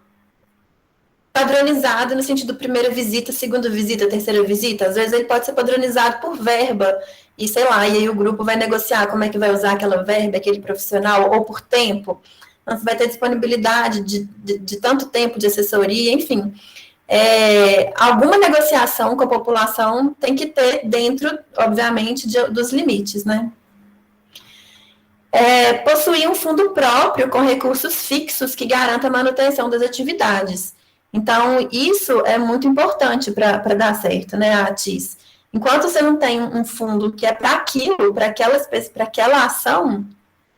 padronizado no sentido primeira visita, segunda visita, terceira visita. Às vezes ele pode ser padronizado por verba, e sei lá, e aí o grupo vai negociar como é que vai usar aquela verba, aquele profissional, ou por tempo. Então, você vai ter disponibilidade de tanto tempo de assessoria, enfim. Alguma negociação com a população tem que ter dentro, obviamente, dos limites, né? Possuir um fundo próprio com recursos fixos que garanta a manutenção das atividades. Então, isso é muito importante para dar certo, né, ATIS? Enquanto você não tem um fundo que é para aquilo, para aquela ação,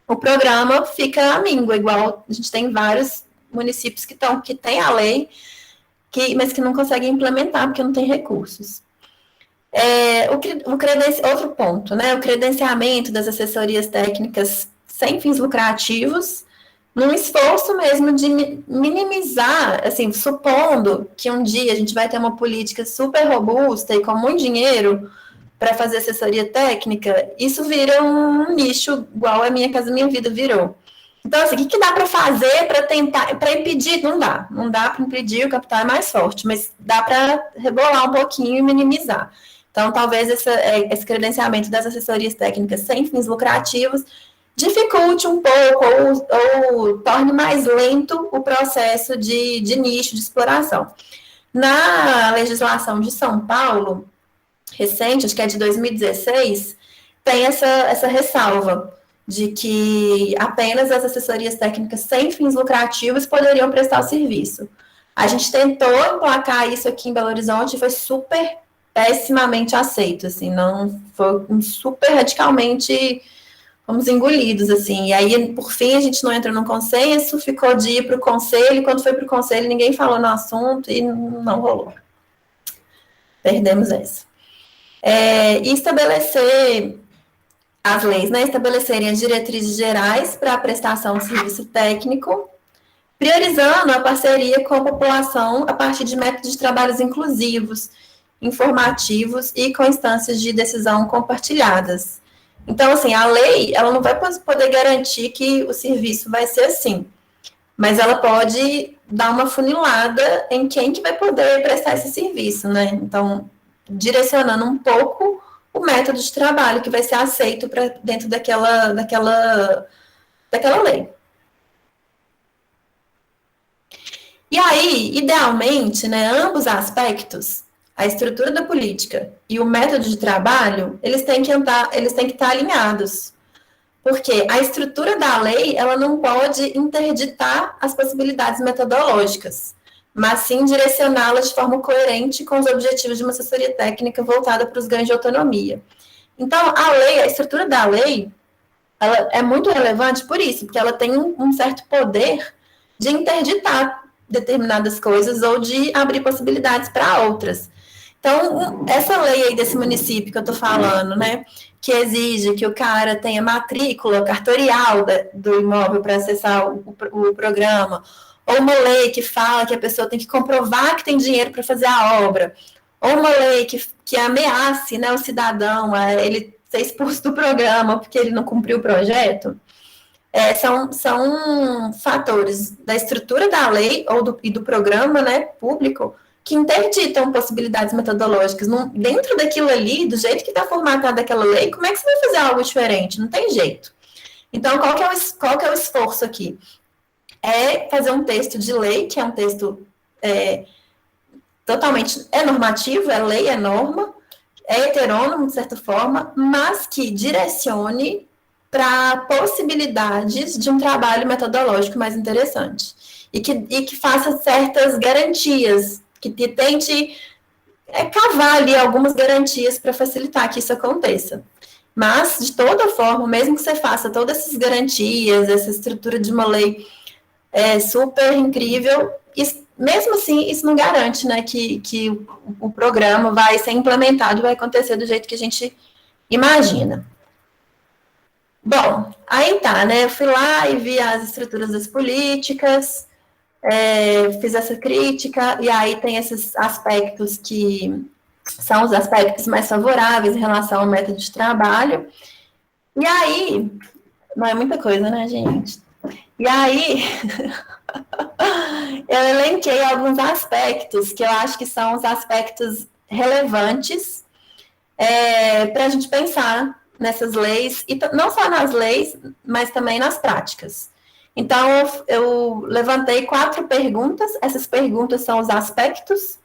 o programa fica à míngua, igual a gente tem vários municípios que têm a lei, mas que não conseguem implementar porque não tem recursos. Outro ponto, né? O credenciamento das assessorias técnicas sem fins lucrativos, num esforço mesmo de minimizar, assim, supondo que um dia a gente vai ter uma política super robusta e com muito dinheiro para fazer assessoria técnica, isso vira um nicho igual a Minha Casa Minha Vida virou. Então, assim, o que dá para fazer para impedir? Não dá para impedir, o capital é mais forte, mas dá para rebolar um pouquinho e minimizar. Então, talvez esse credenciamento das assessorias técnicas sem fins lucrativos dificulte um pouco ou torne mais lento o processo de nicho, de exploração. Na legislação de São Paulo, recente, acho que é de 2016, tem essa ressalva de que apenas as assessorias técnicas sem fins lucrativos poderiam prestar o serviço. A gente tentou emplacar isso aqui em Belo Horizonte e foi super pessimamente aceito, assim, não foi super radicalmente, fomos engolidos, assim, e aí, por fim, a gente não entrou num consenso, ficou de ir para o conselho, quando foi para o conselho, ninguém falou no assunto e não rolou. Perdemos essa. E estabelecer as leis, né, estabelecerem as diretrizes gerais para a prestação de serviço técnico, priorizando a parceria com a população a partir de métodos de trabalhos inclusivos, informativos e com instâncias de decisão compartilhadas. Então, assim, a lei, ela não vai poder garantir que o serviço vai ser assim, mas ela pode dar uma funilada em quem que vai poder prestar esse serviço, né? Então, direcionando um pouco o método de trabalho que vai ser aceito dentro daquela lei. E aí, idealmente, né, ambos aspectos, a estrutura da política e o método de trabalho, eles têm que estar alinhados. Porque a estrutura da lei, ela não pode interditar as possibilidades metodológicas, mas sim direcioná-las de forma coerente com os objetivos de uma assessoria técnica voltada para os ganhos de autonomia. Então, a estrutura da lei, ela é muito relevante por isso, porque ela tem um certo poder de interditar determinadas coisas ou de abrir possibilidades para outras. Então, Então, essa lei aí desse município que eu estou falando, né, que exige que o cara tenha matrícula cartorial do imóvel para acessar o programa, ou uma lei que fala que a pessoa tem que comprovar que tem dinheiro para fazer a obra, ou uma lei que ameace, né, o cidadão a ele ser expulso do programa porque ele não cumpriu o projeto, são fatores da estrutura da lei e do programa, né, público, que interditam possibilidades metodológicas. Dentro daquilo ali, do jeito que está formatada aquela lei, como é que você vai fazer algo diferente? Não tem jeito. Então, qual que é o esforço aqui? É fazer um texto de lei, que é um texto totalmente normativo, é lei, é norma, é heterônomo, de certa forma, mas que direcione para possibilidades de um trabalho metodológico mais interessante. E que faça certas garantias, que tente cavar ali algumas garantias para facilitar que isso aconteça. Mas, de toda forma, mesmo que você faça todas essas garantias, essa estrutura de uma lei super incrível, mesmo assim, isso não garante, né, que o programa vai ser implementado, vai acontecer do jeito que a gente imagina. Bom, aí tá, né, eu fui lá e vi as estruturas das políticas, fiz essa crítica, e aí tem esses aspectos que são os aspectos mais favoráveis em relação ao método de trabalho, e aí, não é muita coisa, né, gente? E aí, eu elenquei alguns aspectos que eu acho que são os aspectos relevantes para a gente pensar nessas leis, e não só nas leis, mas também nas práticas. Então, eu levantei 4 perguntas, essas perguntas são os aspectos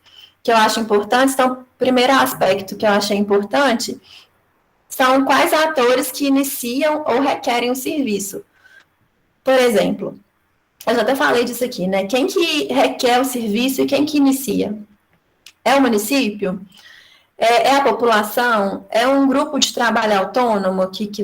que eu acho importantes. Então, o primeiro aspecto que eu achei importante são quais atores que iniciam ou requerem o serviço. Por exemplo, eu já até falei disso aqui, né? Quem que requer o serviço e quem que inicia? É o município? É a população? É um grupo de trabalho autônomo que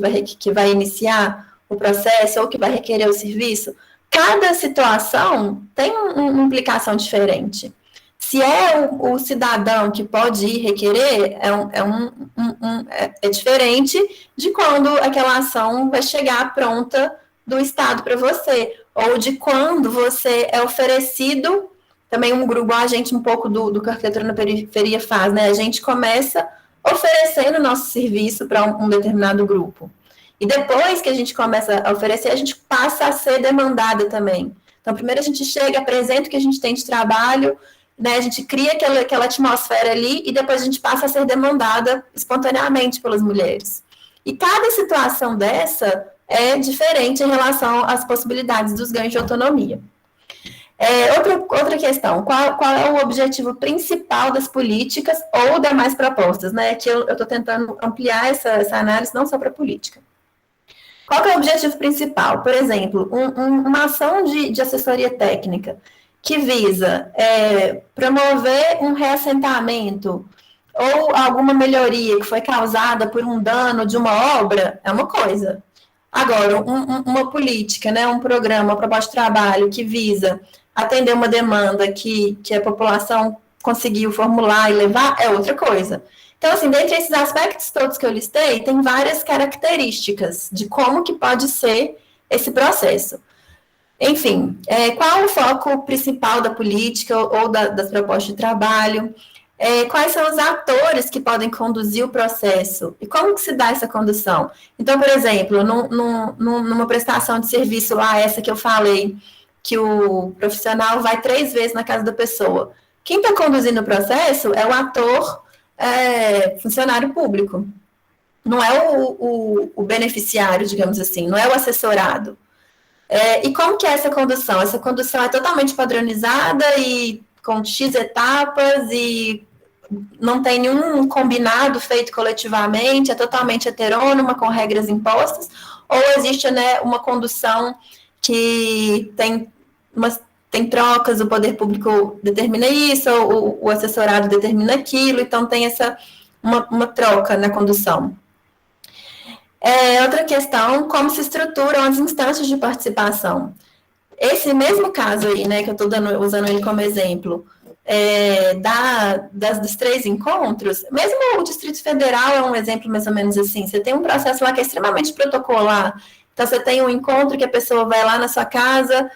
vai iniciar o processo ou que vai requerer o serviço? Cada situação tem uma implicação diferente. Se é o cidadão que pode ir requerer, é diferente de quando aquela ação vai chegar pronta do Estado para você, ou de quando você é oferecido, também um grupo, a gente um pouco do que a arquitetura na periferia faz, né? A gente começa oferecendo nosso serviço para um determinado grupo. E depois que a gente começa a oferecer, a gente passa a ser demandada também. Então, primeiro a gente chega, apresenta o que a gente tem de trabalho, né? A gente cria aquela atmosfera ali, e depois a gente passa a ser demandada espontaneamente pelas mulheres. E cada situação dessa é diferente em relação às possibilidades dos ganhos de autonomia. Outra questão, qual é o objetivo principal das políticas ou demais propostas, né? Que eu estou tentando ampliar essa análise não só para a política. Qual que é o objetivo principal? Por exemplo, uma ação de assessoria técnica que visa promover um reassentamento ou alguma melhoria que foi causada por um dano de uma obra, é uma coisa. Agora, uma política, né, um programa, uma proposta de trabalho que visa atender uma demanda que a população conseguiu formular e levar, é outra coisa. Então, assim, dentre esses aspectos todos que eu listei, tem várias características de como que pode ser esse processo. Enfim, qual o foco principal da política ou das propostas de trabalho? Quais são os atores que podem conduzir o processo? E como que se dá essa condução? Então, por exemplo, numa prestação de serviço lá, essa que eu falei, que o profissional vai 3 vezes na casa da pessoa. Quem está conduzindo o processo é o ator funcionário público. Não é o beneficiário, digamos assim, não é o assessorado. E como que é essa condução? Essa condução é totalmente padronizada e com X etapas e não tem nenhum combinado feito coletivamente, é totalmente heterônoma, com regras impostas, ou existe, né, uma condução que tem trocas, o poder público determina isso, ou o assessorado determina aquilo, então tem uma troca na condução. Outra questão, como se estruturam as instâncias de participação. Esse mesmo caso aí, né, que eu estou usando ele como exemplo, dos 3 encontros, mesmo o Distrito Federal é um exemplo mais ou menos assim, você tem um processo lá que é extremamente protocolar, então você tem um encontro que a pessoa vai lá na sua casa,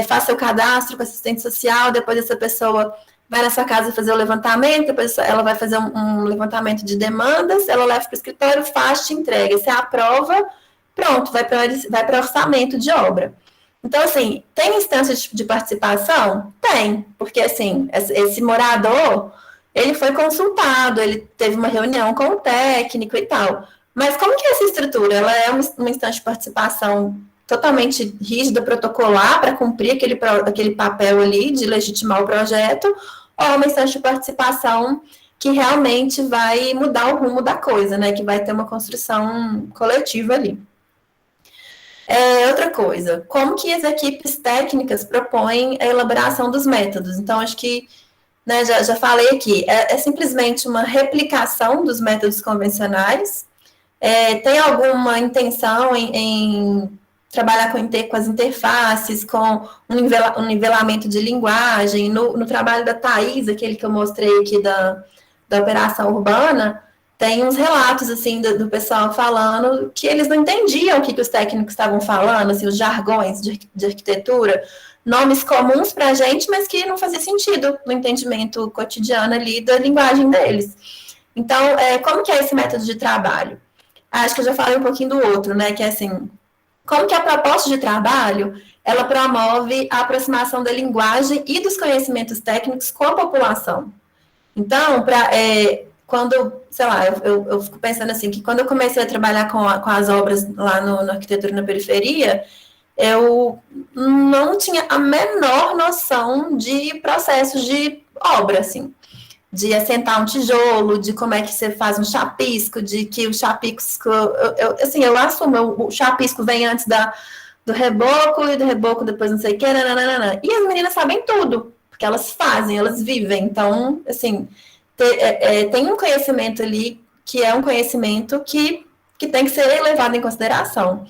faz seu cadastro com assistente social, depois essa pessoa vai na sua casa fazer o levantamento, depois ela vai fazer um levantamento de demandas, ela leva para o escritório, faz, te entrega, você aprova, pronto, vai para orçamento de obra. Então, assim, tem instâncias de participação? Tem, porque, assim, esse morador, ele foi consultado, ele teve uma reunião com o técnico e tal, mas como que é essa estrutura? Ela é uma instância de participação totalmente rígida, protocolar, para cumprir aquele papel ali de legitimar o projeto, ou uma instância de participação que realmente vai mudar o rumo da coisa, né, que vai ter uma construção coletiva ali. Outra coisa, como que as equipes técnicas propõem a elaboração dos métodos? Então, acho que, né, já falei aqui, é simplesmente uma replicação dos métodos convencionais, tem alguma intenção em trabalhar com as interfaces, com um nivelamento de linguagem, no trabalho da Thais, aquele que eu mostrei aqui da operação urbana, tem uns relatos, assim, do pessoal falando que eles não entendiam o que os técnicos estavam falando, assim, os jargões de arquitetura, nomes comuns para a gente, mas que não fazia sentido no entendimento cotidiano ali da linguagem deles. Então, como que é esse método de trabalho? Acho que eu já falei um pouquinho do outro, né, que é assim, como que a proposta de trabalho, ela promove a aproximação da linguagem e dos conhecimentos técnicos com a população. Então, quando, sei lá, eu fico pensando assim, que quando eu comecei a trabalhar com as obras lá no Arquitetura na Periferia, eu não tinha a menor noção de processos de obra, assim, de assentar um tijolo, de como é que você faz um chapisco, de que o chapisco, eu assumo, o chapisco vem antes do reboco, e do reboco depois não sei o que, nananana. E as meninas sabem tudo, porque elas fazem, elas vivem, então, assim, tem um conhecimento ali, que é um conhecimento que tem que ser levado em consideração.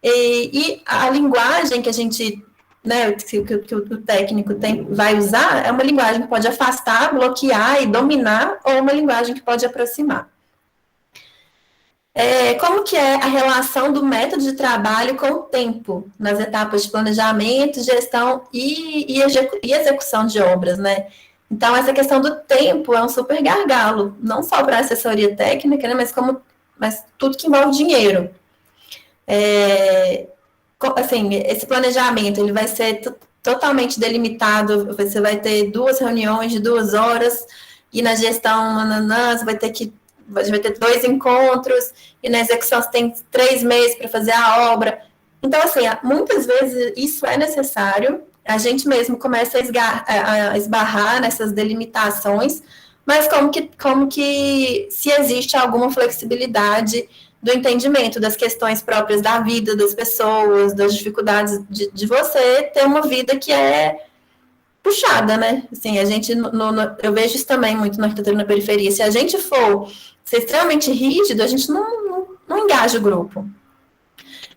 E a linguagem que a gente, né, que o técnico vai usar, é uma linguagem que pode afastar, bloquear e dominar, ou uma linguagem que pode aproximar. Como que é a relação do método de trabalho com o tempo, nas etapas de planejamento, gestão e execução de obras, né? Então, essa questão do tempo é um super gargalo, não só para a assessoria técnica, né, mas tudo que envolve dinheiro. Assim, esse planejamento, ele vai ser totalmente delimitado, você vai ter 2 reuniões de 2 horas, e na gestão, você vai ter 2 encontros, e na execução você tem 3 meses para fazer a obra. Então, assim, muitas vezes isso é necessário, a gente mesmo começa a esbarrar nessas delimitações, mas como que se existe alguma flexibilidade do entendimento das questões próprias da vida das pessoas, das dificuldades de você ter uma vida que é puxada, né? Assim, a gente, eu vejo isso também muito na arquitetura na periferia, se a gente for ser extremamente rígido, a gente não engaja o grupo.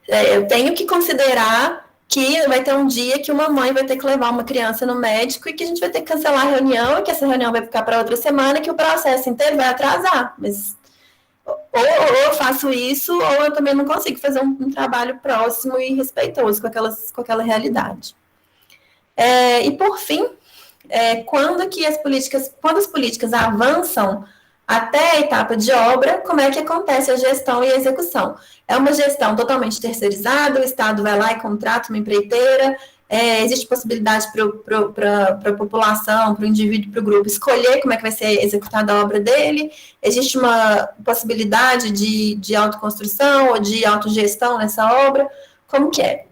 Eu tenho que considerar que vai ter um dia que uma mãe vai ter que levar uma criança no médico e que a gente vai ter que cancelar a reunião, e que essa reunião vai ficar para outra semana, que o processo inteiro vai atrasar. Mas ou eu faço isso, ou eu também não consigo fazer um trabalho próximo e respeitoso com aquela realidade. E, por fim, quando as políticas avançam até a etapa de obra, como é que acontece a gestão e a execução? É uma gestão totalmente terceirizada, o Estado vai lá e contrata uma empreiteira, existe possibilidade para a população, para o indivíduo, para o grupo, escolher como é que vai ser executada a obra dele, existe uma possibilidade de autoconstrução ou de autogestão nessa obra, como que é?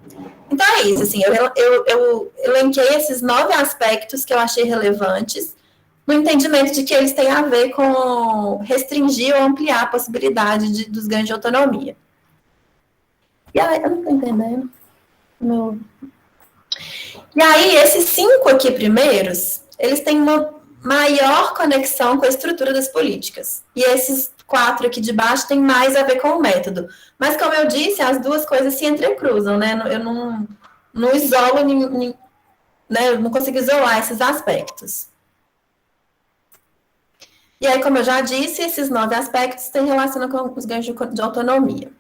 Então é isso, assim, eu elenquei esses 9 aspectos que eu achei relevantes, no entendimento de que eles têm a ver com restringir ou ampliar a possibilidade dos ganhos de autonomia. E aí, eu não estou entendendo. E aí, esses 5 aqui primeiros, eles têm uma maior conexão com a estrutura das políticas. E esses 4 aqui de baixo têm mais a ver com o método. Mas, como eu disse, as 2 coisas se entrecruzam, né? Eu não isolo, né? Eu não consigo isolar esses aspectos. E aí, como eu já disse, esses 9 aspectos têm relação com os ganhos de autonomia.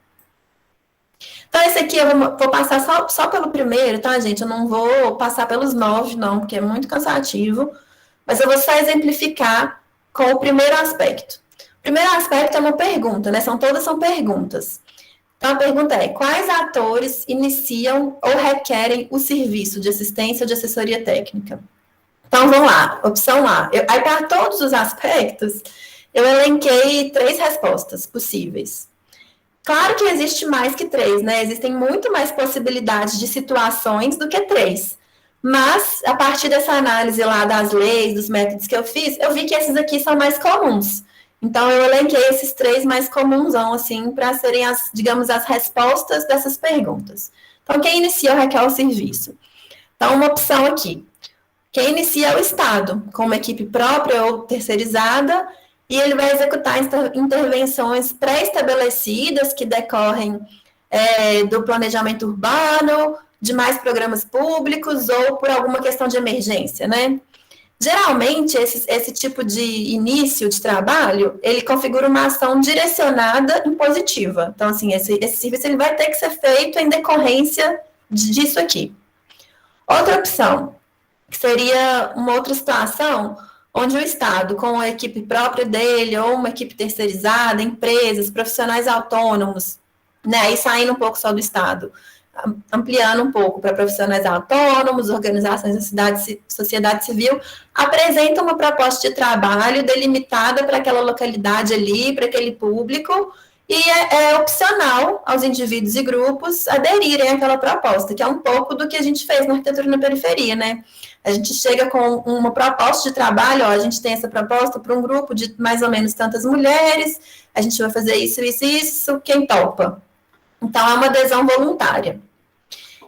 Então, esse aqui eu vou passar só pelo primeiro, tá, gente? Eu não vou passar pelos 9, não, porque é muito cansativo. Mas eu vou só exemplificar com o primeiro aspecto. O primeiro aspecto é uma pergunta, né? Todas são perguntas. Então, a pergunta é: quais atores iniciam ou requerem o serviço de assistência ou de assessoria técnica? Então, vamos lá. Opção A. Aí, para todos os aspectos, eu elenquei 3 respostas possíveis. Claro que existe mais que 3, né? Existem muito mais possibilidades de situações do que 3. Mas, a partir dessa análise lá das leis, dos métodos que eu fiz, eu vi que esses aqui são mais comuns. Então, eu elenquei esses 3 mais comuns, assim, para serem, digamos, as respostas dessas perguntas. Então, quem inicia ou requer o serviço? Então, uma opção aqui. Quem inicia é o Estado, com uma equipe própria ou terceirizada, e ele vai executar intervenções pré-estabelecidas que decorrem do planejamento urbano, de mais programas públicos ou por alguma questão de emergência, né? Geralmente, esse tipo de início de trabalho, ele configura uma ação direcionada impositiva. Então, assim, esse serviço ele vai ter que ser feito em decorrência disso aqui. Outra opção, que seria uma outra situação, onde o Estado, com a equipe própria dele, ou uma equipe terceirizada, empresas, profissionais autônomos, né, aí saindo um pouco só do Estado, ampliando um pouco para profissionais autônomos, organizações da sociedade civil, apresenta uma proposta de trabalho delimitada para aquela localidade ali, para aquele público, e é opcional aos indivíduos e grupos aderirem àquela proposta, que é um pouco do que a gente fez na arquitetura na periferia, né? A gente chega com uma proposta de trabalho, ó, a gente tem essa proposta para um grupo de mais ou menos tantas mulheres, a gente vai fazer isso, isso e isso, quem topa? Então, é uma adesão voluntária.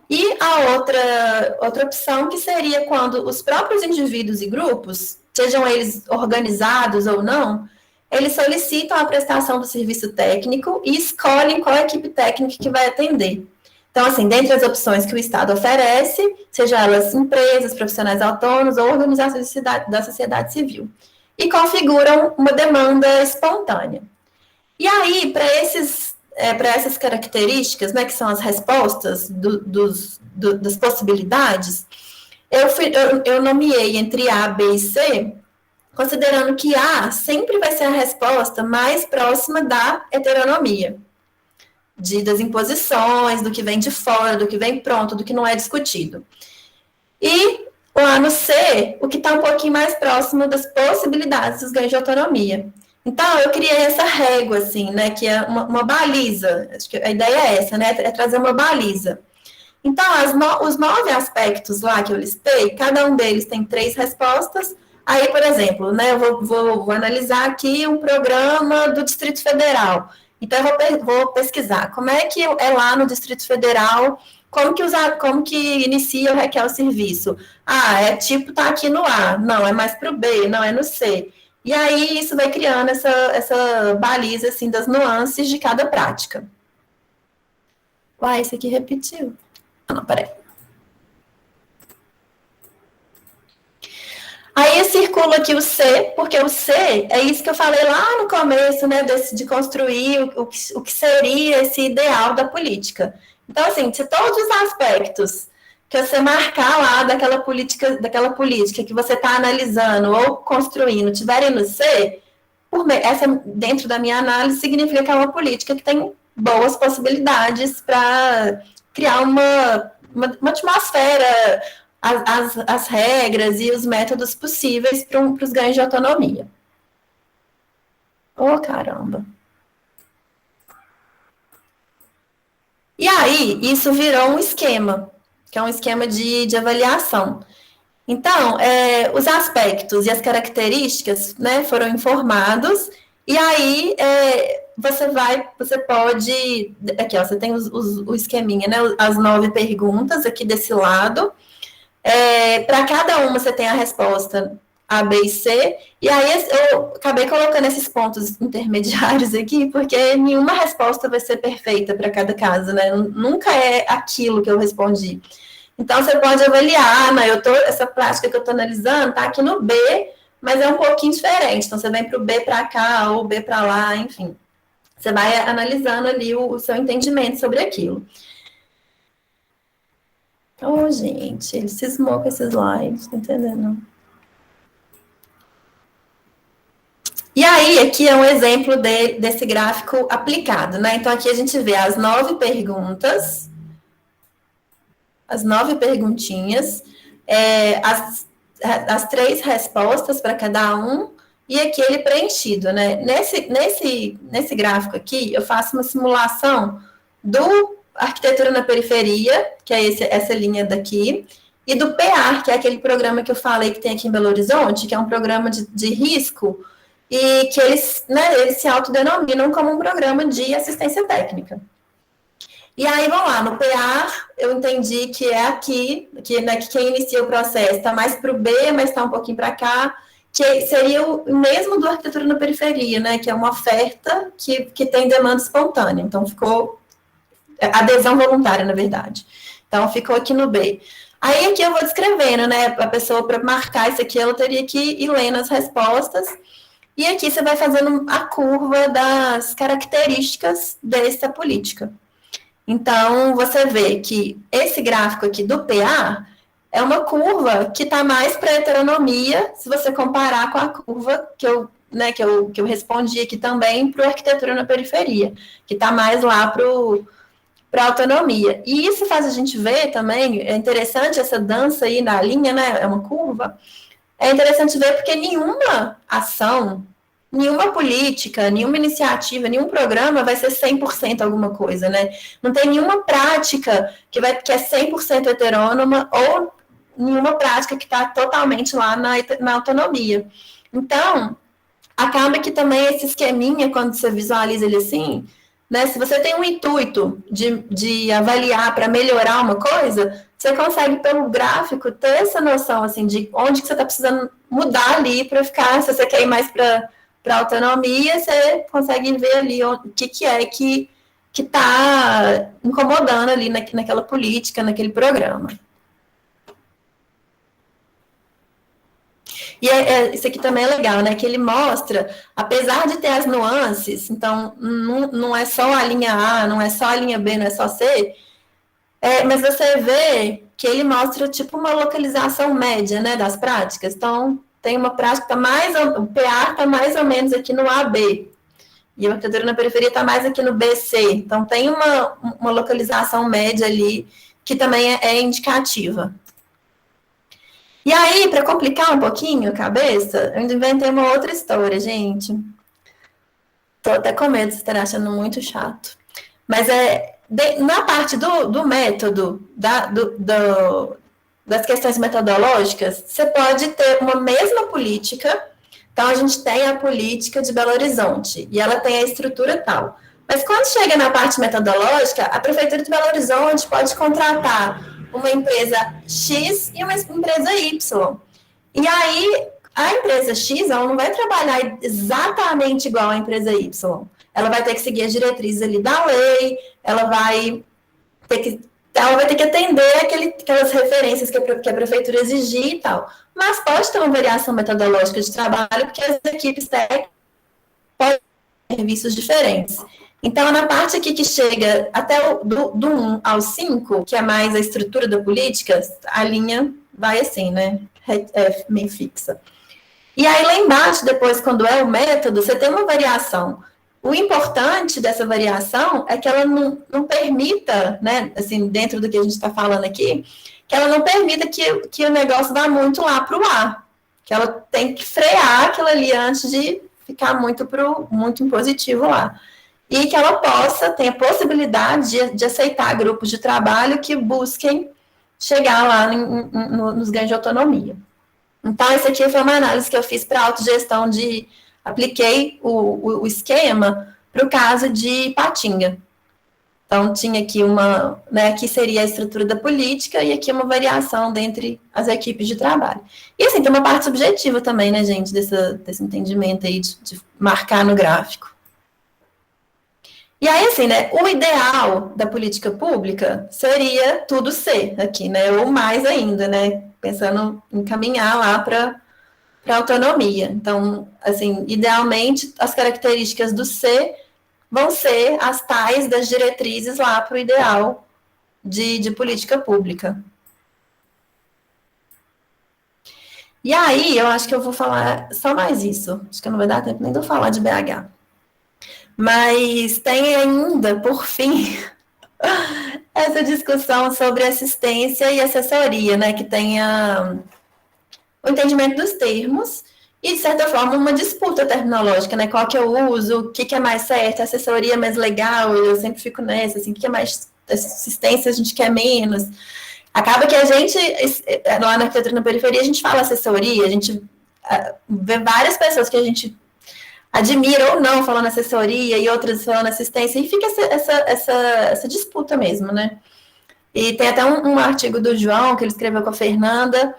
E a outra opção, que seria quando os próprios indivíduos e grupos, sejam eles organizados ou não, eles solicitam a prestação do serviço técnico e escolhem qual equipe técnica que vai atender. Então, assim, dentre as opções que o Estado oferece, seja elas empresas, profissionais autônomos ou organizações da sociedade civil, e configuram uma demanda espontânea. E aí, para essas características, né, que são as respostas das possibilidades, eu nomeei entre A, B e C, considerando que A sempre vai ser a resposta mais próxima da heteronomia, das imposições, do que vem de fora, do que vem pronto, do que não é discutido. E lá no C, o que está um pouquinho mais próximo das possibilidades dos ganhos de autonomia. Então, eu criei essa régua, assim, né, que é uma baliza. Acho que a ideia é essa, né, é trazer uma baliza. Então, os 9 aspectos lá que eu listei, cada um deles tem 3 respostas. Aí, por exemplo, né, eu vou analisar aqui um programa do Distrito Federal. Então, eu vou pesquisar como é que é lá no Distrito Federal, como que inicia ou requer o serviço. Ah, tá aqui no A, não, é mais para o B, não, é no C. E aí, isso vai criando essa baliza, assim, das nuances de cada prática. Uai, esse aqui repetiu. Não, peraí. Aí eu circulo aqui o C, porque o C é isso que eu falei lá no começo, né, de construir o que seria esse ideal da política. Então, assim, se todos os aspectos que você marcar lá daquela política que você está analisando ou construindo tiverem no C, dentro da minha análise, significa que é uma política que tem boas possibilidades para criar uma atmosfera, as regras e os métodos possíveis para os ganhos de autonomia. Oh, caramba! E aí, isso virou um esquema, que é um esquema de avaliação. Então, os aspectos e as características, né, foram informados, e aí você pode... Aqui, ó, você tem o esqueminha, né, as 9 perguntas aqui desse lado. Para cada uma você tem a resposta A, B e C, e aí eu acabei colocando esses pontos intermediários aqui, porque nenhuma resposta vai ser perfeita para cada caso, né? Nunca é aquilo que eu respondi. Então, você pode avaliar, essa prática que eu estou analisando está aqui no B, mas é um pouquinho diferente. Então, você vem para o B para cá ou B para lá, enfim. Você vai analisando ali o seu entendimento sobre aquilo. Oh, gente, ele cismou com esse slide, não tá entendendo? E aí, aqui é um exemplo desse gráfico aplicado, né? Então, aqui a gente vê as 9 perguntas, as 9 perguntinhas, as 3 respostas para cada um, e aqui ele preenchido, né? Nesse gráfico aqui, eu faço uma simulação do Arquitetura na Periferia, que é essa linha daqui, e do PEAR, que é aquele programa que eu falei que tem aqui em Belo Horizonte, que é um programa de risco, e que eles se autodenominam como um programa de assistência técnica. E aí, vamos lá, no PEAR, eu entendi que é aqui, que quem inicia o processo está mais para o B, mas está um pouquinho para cá, que seria o mesmo do Arquitetura na Periferia, né, que é uma oferta que tem demanda espontânea. Então, ficou adesão voluntária, na verdade. Então, ficou aqui no B. Aí, aqui eu vou descrevendo, né, a pessoa, para marcar isso aqui, ela teria que ir lendo as respostas. E aqui você vai fazendo a curva das características dessa política. Então, você vê que esse gráfico aqui do PA é uma curva que está mais para a heteronomia, se você comparar com a curva que eu respondi aqui também para a arquitetura na periferia, que está mais lá para a autonomia. E isso faz a gente ver também, é interessante essa dança aí na linha, né? É uma curva. É interessante ver porque nenhuma ação, nenhuma política, nenhuma iniciativa, nenhum programa vai ser 100% alguma coisa, né? Não tem nenhuma prática que é 100% heterônoma ou nenhuma prática que está totalmente lá na autonomia. Então, acaba que também esse esqueminha, quando você visualiza ele assim, né, se você tem um intuito de avaliar para melhorar uma coisa, você consegue, pelo gráfico, ter essa noção assim, de onde que você está precisando mudar ali para ficar, se você quer ir mais para autonomia, você consegue ver ali o que é que está incomodando ali naquela política, naquele programa. E isso aqui também é legal, né? Que ele mostra, apesar de ter as nuances, então não é só a linha A, não é só a linha B, não é só C, mas você vê que ele mostra tipo uma localização média, né, das práticas. Então, tem uma prática o PA está mais ou menos aqui no AB, e a arquitetura na periferia está mais aqui no BC. Então, tem uma localização média ali, que também é indicativa. E aí, para complicar um pouquinho a cabeça, eu inventei uma outra história, gente. Estou até com medo de vocês estarem achando muito chato. Mas na parte do método, das questões metodológicas, você pode ter uma mesma política. Então, a gente tem a política de Belo Horizonte, e ela tem a estrutura tal. Mas quando chega na parte metodológica, a Prefeitura de Belo Horizonte pode contratar uma empresa X e uma empresa Y. E aí, a empresa X, ela não vai trabalhar exatamente igual à empresa Y. Ela vai ter que seguir as diretrizes ali da lei, ela vai ter que atender aquelas referências que a prefeitura exigir e tal. Mas pode ter uma variação metodológica de trabalho, porque as equipes técnicas podem ter serviços diferentes. Então, na parte aqui que chega até do 1 ao 5, que é mais a estrutura da política, a linha vai assim, né? Meio fixa. E aí, lá embaixo, depois, quando é o método, você tem uma variação. O importante dessa variação é que ela não permita, né, assim, dentro do que a gente está falando aqui, que ela não permita que o negócio vá muito lá para o A. Que ela tem que frear aquilo ali antes de ficar muito impositivo lá. E que ela tenha possibilidade de aceitar grupos de trabalho que busquem chegar lá nos ganhos de autonomia. Então, essa aqui foi uma análise que eu fiz para autogestão apliquei o esquema para o caso de Patinga. Então, tinha aqui aqui seria a estrutura da política e aqui uma variação dentre as equipes de trabalho. E assim, tem uma parte subjetiva também, né, gente, desse entendimento aí de marcar no gráfico. E aí, assim, né, o ideal da política pública seria tudo C aqui, né, ou mais ainda, né, pensando em caminhar lá para para autonomia. Então, assim, idealmente, as características do C vão ser as tais das diretrizes lá para o ideal de política pública. E aí, eu acho que eu vou falar só mais isso. Acho que não vai dar tempo nem de eu falar de BH. Mas tem ainda, por fim, essa discussão sobre assistência e assessoria, né? Que tenha o entendimento dos termos e, de certa forma, uma disputa terminológica, né? Qual que eu uso, o que é mais certo, assessoria é mais legal, eu sempre fico nessa, assim, o que é mais assistência, a gente quer menos. Acaba que a gente, lá na arquitetura na periferia, a gente fala assessoria, a gente vê várias pessoas que a gente admira ou não falando assessoria e outras falando assistência, e fica essa disputa mesmo, né? E tem até um artigo do João, que ele escreveu com a Fernanda,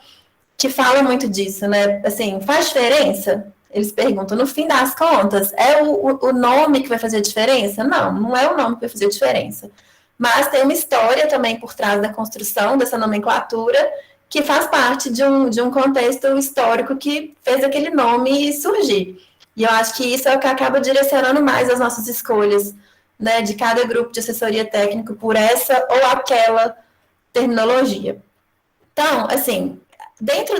que fala muito disso, né? Assim, faz diferença? Eles perguntam, no fim das contas, é o nome que vai fazer a diferença? Não, não é o nome que vai fazer a diferença. Mas tem uma história também por trás da construção dessa nomenclatura, que faz parte de um contexto histórico que fez aquele nome surgir. E eu acho que isso é o que acaba direcionando mais as nossas escolhas, né, de cada grupo de assessoria técnica por essa ou aquela terminologia. Então, assim, dentro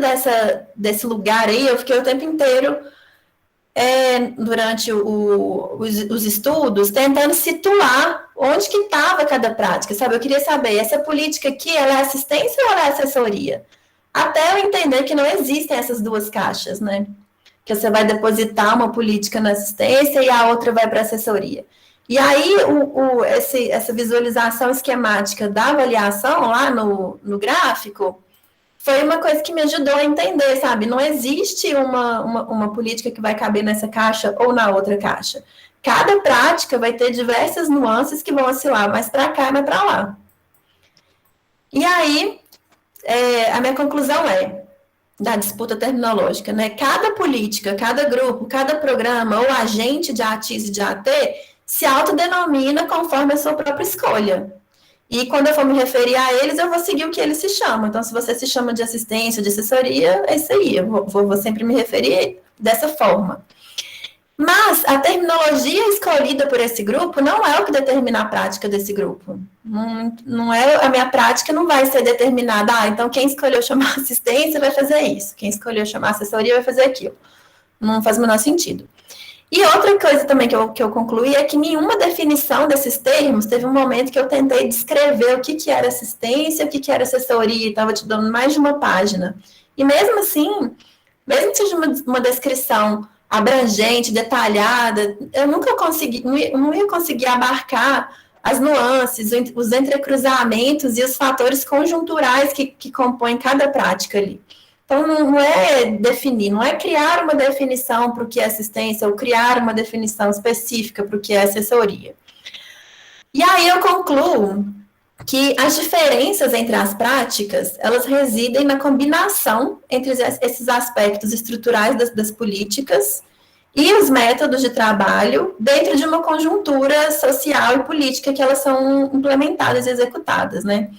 desse lugar aí, eu fiquei o tempo inteiro, durante os estudos, tentando situar onde que estava cada prática, sabe? Eu queria saber, essa política aqui, ela é assistência ou ela é assessoria? Até eu entender que não existem essas duas caixas, né? Que você vai depositar uma política na assistência e a outra vai para a assessoria. E aí, essa visualização esquemática da avaliação lá no gráfico foi uma coisa que me ajudou a entender, sabe? Não existe uma política que vai caber nessa caixa ou na outra caixa. Cada prática vai ter diversas nuances que vão oscilar mais para cá e mais para lá. E aí, a minha conclusão da disputa terminológica, né? Cada política, cada grupo, cada programa ou agente de ATIS e de AT se autodenomina conforme a sua própria escolha. E quando eu for me referir a eles, eu vou seguir o que eles se chamam. Então, se você se chama de assistência, de assessoria, é isso aí. Eu vou sempre me referir dessa forma. Mas a terminologia escolhida por esse grupo não é o que determina a prática desse grupo. Não é, a minha prática não vai ser determinada. Então quem escolheu chamar assistência vai fazer isso. Quem escolheu chamar assessoria vai fazer aquilo. Não faz o menor sentido. E outra coisa também que eu concluí é que nenhuma definição desses termos, teve um momento que eu tentei descrever o que era assistência, o que era assessoria, e estava te dando mais de uma página. E mesmo assim, mesmo que seja uma descrição abrangente, detalhada, eu nunca consegui, não ia conseguir abarcar as nuances, os entrecruzamentos e os fatores conjunturais que compõem cada prática ali. Então, não é definir, não é criar uma definição para o que é assistência ou criar uma definição específica para o que é assessoria. E aí eu concluo que as diferenças entre as práticas, elas residem na combinação entre esses aspectos estruturais das políticas e os métodos de trabalho dentro de uma conjuntura social e política que elas são implementadas e executadas, né?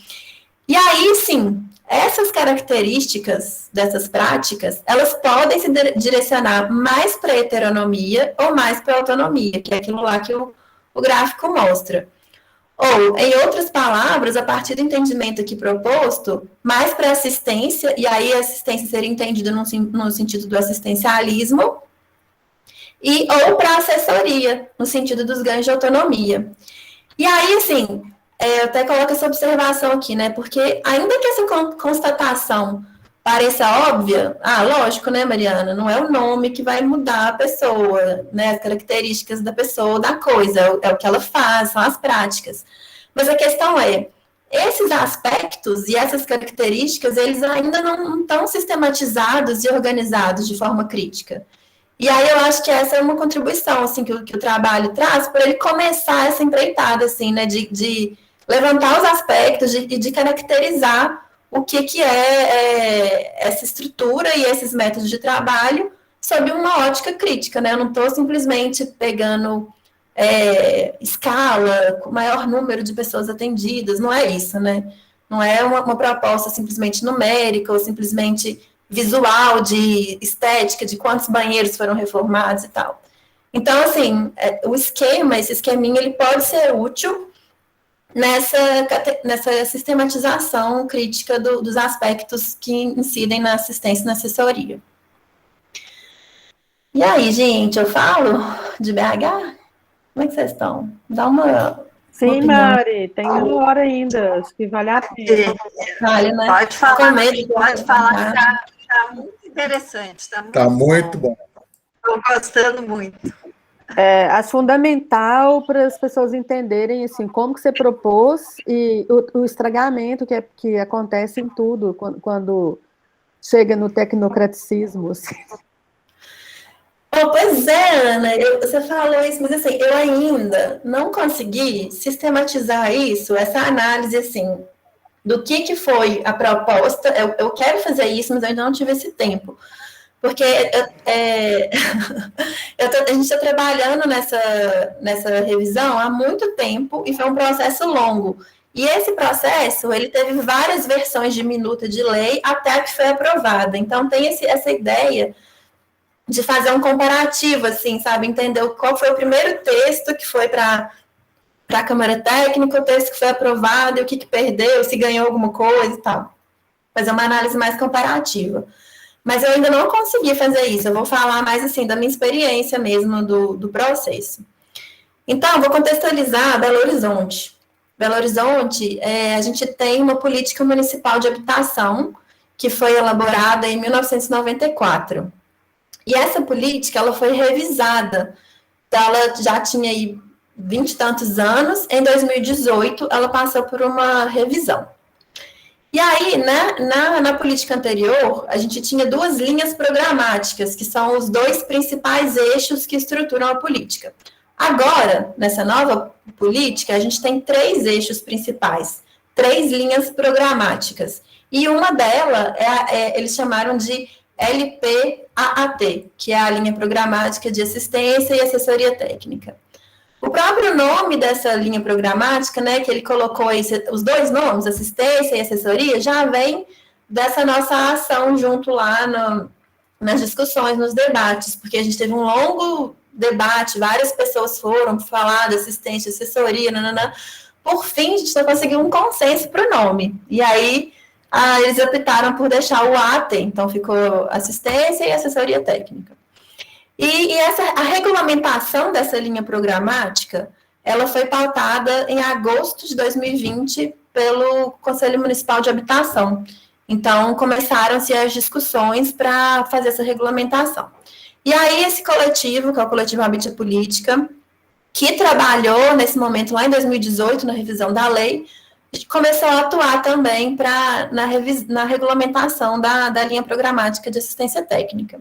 E aí, sim, essas características dessas práticas, elas podem se direcionar mais para a heteronomia ou mais para a autonomia, que é aquilo lá que o gráfico mostra. Ou, em outras palavras, a partir do entendimento aqui proposto, mais para assistência, e aí a assistência seria entendida no sentido do assistencialismo, ou para assessoria, no sentido dos ganhos de autonomia. E aí, assim, eu até coloco essa observação aqui, né? Porque ainda que essa constatação pareça óbvia, lógico, né, Mariana? Não é o nome que vai mudar a pessoa, né? As características da pessoa, da coisa, é o que ela faz, são as práticas. Mas a questão é, esses aspectos e essas características, eles ainda não estão sistematizados e organizados de forma crítica. E aí eu acho que essa é uma contribuição, assim, que o trabalho traz para ele começar essa empreitada, assim, né, de levantar os aspectos e de caracterizar o que é essa estrutura e esses métodos de trabalho sob uma ótica crítica, né? Eu não estou simplesmente pegando escala, com maior número de pessoas atendidas, não é isso, né? Não é uma proposta simplesmente numérica ou simplesmente visual, de estética, de quantos banheiros foram reformados e tal. Então, assim, esse esqueminha, ele pode ser útil nessa sistematização crítica dos aspectos que incidem na assistência e na assessoria. E aí, gente, eu falo de BH? Como é que vocês estão? Dá uma Sim, opinião. Mari, tem uma hora ainda, acho que vale a pena. Vale, né? Pode falar, Pode falar que tá muito interessante. Tá muito bom. Estou gostando muito. Acho fundamental para as pessoas entenderem assim, como que você propôs e o estragamento que acontece em tudo quando chega no tecnocraticismo. Assim. Pois é, Ana, você falou isso, mas assim, eu ainda não consegui sistematizar isso, essa análise, assim, do que foi a proposta. Eu quero fazer isso, mas eu ainda não tive esse tempo. Porque a gente está trabalhando nessa revisão há muito tempo e foi um processo longo. E esse processo, ele teve várias versões de minuta de lei até que foi aprovada. Então, tem essa ideia de fazer um comparativo, assim, sabe? Entender qual foi o primeiro texto que foi para a Câmara Técnica, o texto que foi aprovado, e o que perdeu, se ganhou alguma coisa e tal. Fazer uma análise mais comparativa. Mas eu ainda não consegui fazer isso. Eu vou falar mais, assim, da minha experiência mesmo do processo. Então, eu vou contextualizar Belo Horizonte. Belo Horizonte, a gente tem uma política municipal de habitação que foi elaborada em 1994. E essa política, ela foi revisada. Então, ela já tinha aí 20 e tantos anos. Em 2018, ela passou por uma revisão. E aí, né, na política anterior, a gente tinha duas linhas programáticas, que são os dois principais eixos que estruturam a política. Agora, nessa nova política, a gente tem 3 eixos principais, 3 linhas programáticas. E uma delas, eles chamaram de LPAAT, que é a linha programática de assistência e assessoria técnica. O próprio nome dessa linha programática, né, que ele colocou aí, os 2 nomes, assistência e assessoria, já vem dessa nossa ação junto lá nas discussões, nos debates, porque a gente teve um longo debate, várias pessoas foram falar de assistência, assessoria, nananã. Por fim, a gente não conseguiu um consenso para o nome. E aí, eles optaram por deixar o AT, então ficou assistência e assessoria técnica. E a regulamentação dessa linha programática, ela foi pautada em agosto de 2020 pelo Conselho Municipal de Habitação. Então, começaram-se as discussões para fazer essa regulamentação. E aí, esse coletivo, que é o Coletivo Habite a Política, que trabalhou nesse momento lá em 2018, na revisão da lei, começou a atuar também na regulamentação da linha programática de assistência técnica.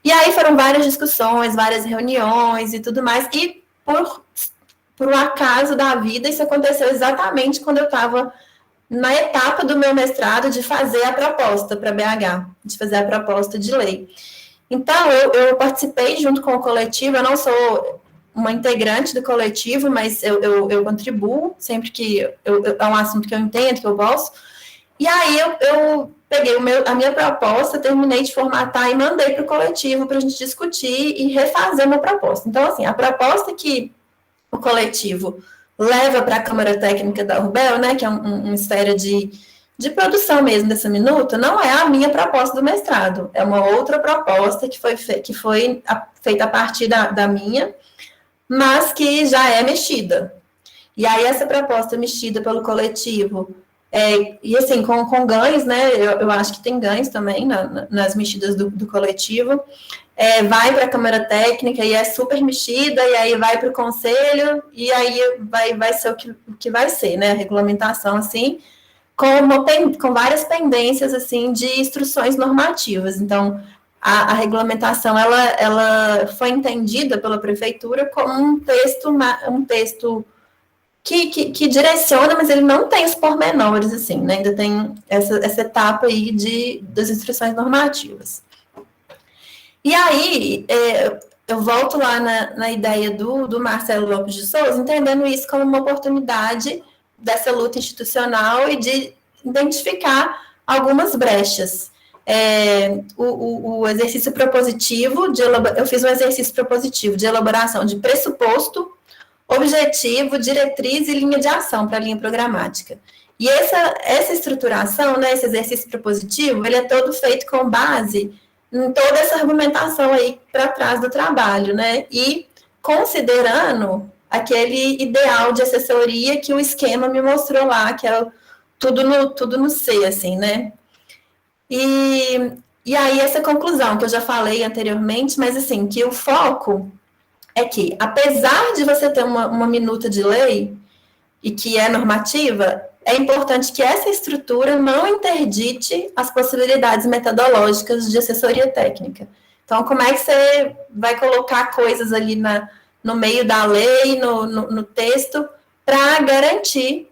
E aí foram várias discussões, várias reuniões e tudo mais, e por um acaso da vida, isso aconteceu exatamente quando eu estava na etapa do meu mestrado de fazer a proposta para BH, de fazer a proposta de lei. Então, eu participei junto com o coletivo, eu não sou uma integrante do coletivo, mas eu contribuo sempre que é um assunto que eu entendo, que eu posso. E aí eu peguei a minha proposta, terminei de formatar e mandei para o coletivo para a gente discutir e refazer uma proposta. Então, assim, a proposta que o coletivo leva para a Câmara Técnica da URBEL, né, que é uma esfera de produção mesmo dessa minuta, não é a minha proposta do mestrado, é uma outra proposta que foi feita a partir da minha, mas que já é mexida. E aí, essa proposta mexida pelo coletivo, e assim, com ganhos, né, eu acho que tem ganhos também nas mexidas do coletivo, vai para a Câmara Técnica e é super mexida, e aí vai para o Conselho, e aí vai ser o que vai ser, né, a regulamentação, assim, com várias pendências, assim, de instruções normativas. Então, a regulamentação, ela foi entendida pela prefeitura como um texto que direciona, mas ele não tem os pormenores, assim, né? Ainda tem essa etapa aí das instruções normativas. E aí, eu volto lá na ideia do Marcelo Lopes de Souza, entendendo isso como uma oportunidade dessa luta institucional e de identificar algumas brechas. o exercício propositivo, eu fiz um exercício propositivo de elaboração de pressuposto, objetivo, diretriz e linha de ação para a linha programática. E essa estruturação, né, esse exercício propositivo, ele é todo feito com base em toda essa argumentação aí para trás do trabalho, né, e considerando aquele ideal de assessoria que o esquema me mostrou lá, que é tudo no C, assim, né. E aí essa conclusão que eu já falei anteriormente, mas assim, que o foco é que, apesar de você ter uma minuta de lei, e que é normativa, é importante que essa estrutura não interdite as possibilidades metodológicas de assessoria técnica. Então, como é que você vai colocar coisas ali no meio da lei, no texto, para garantir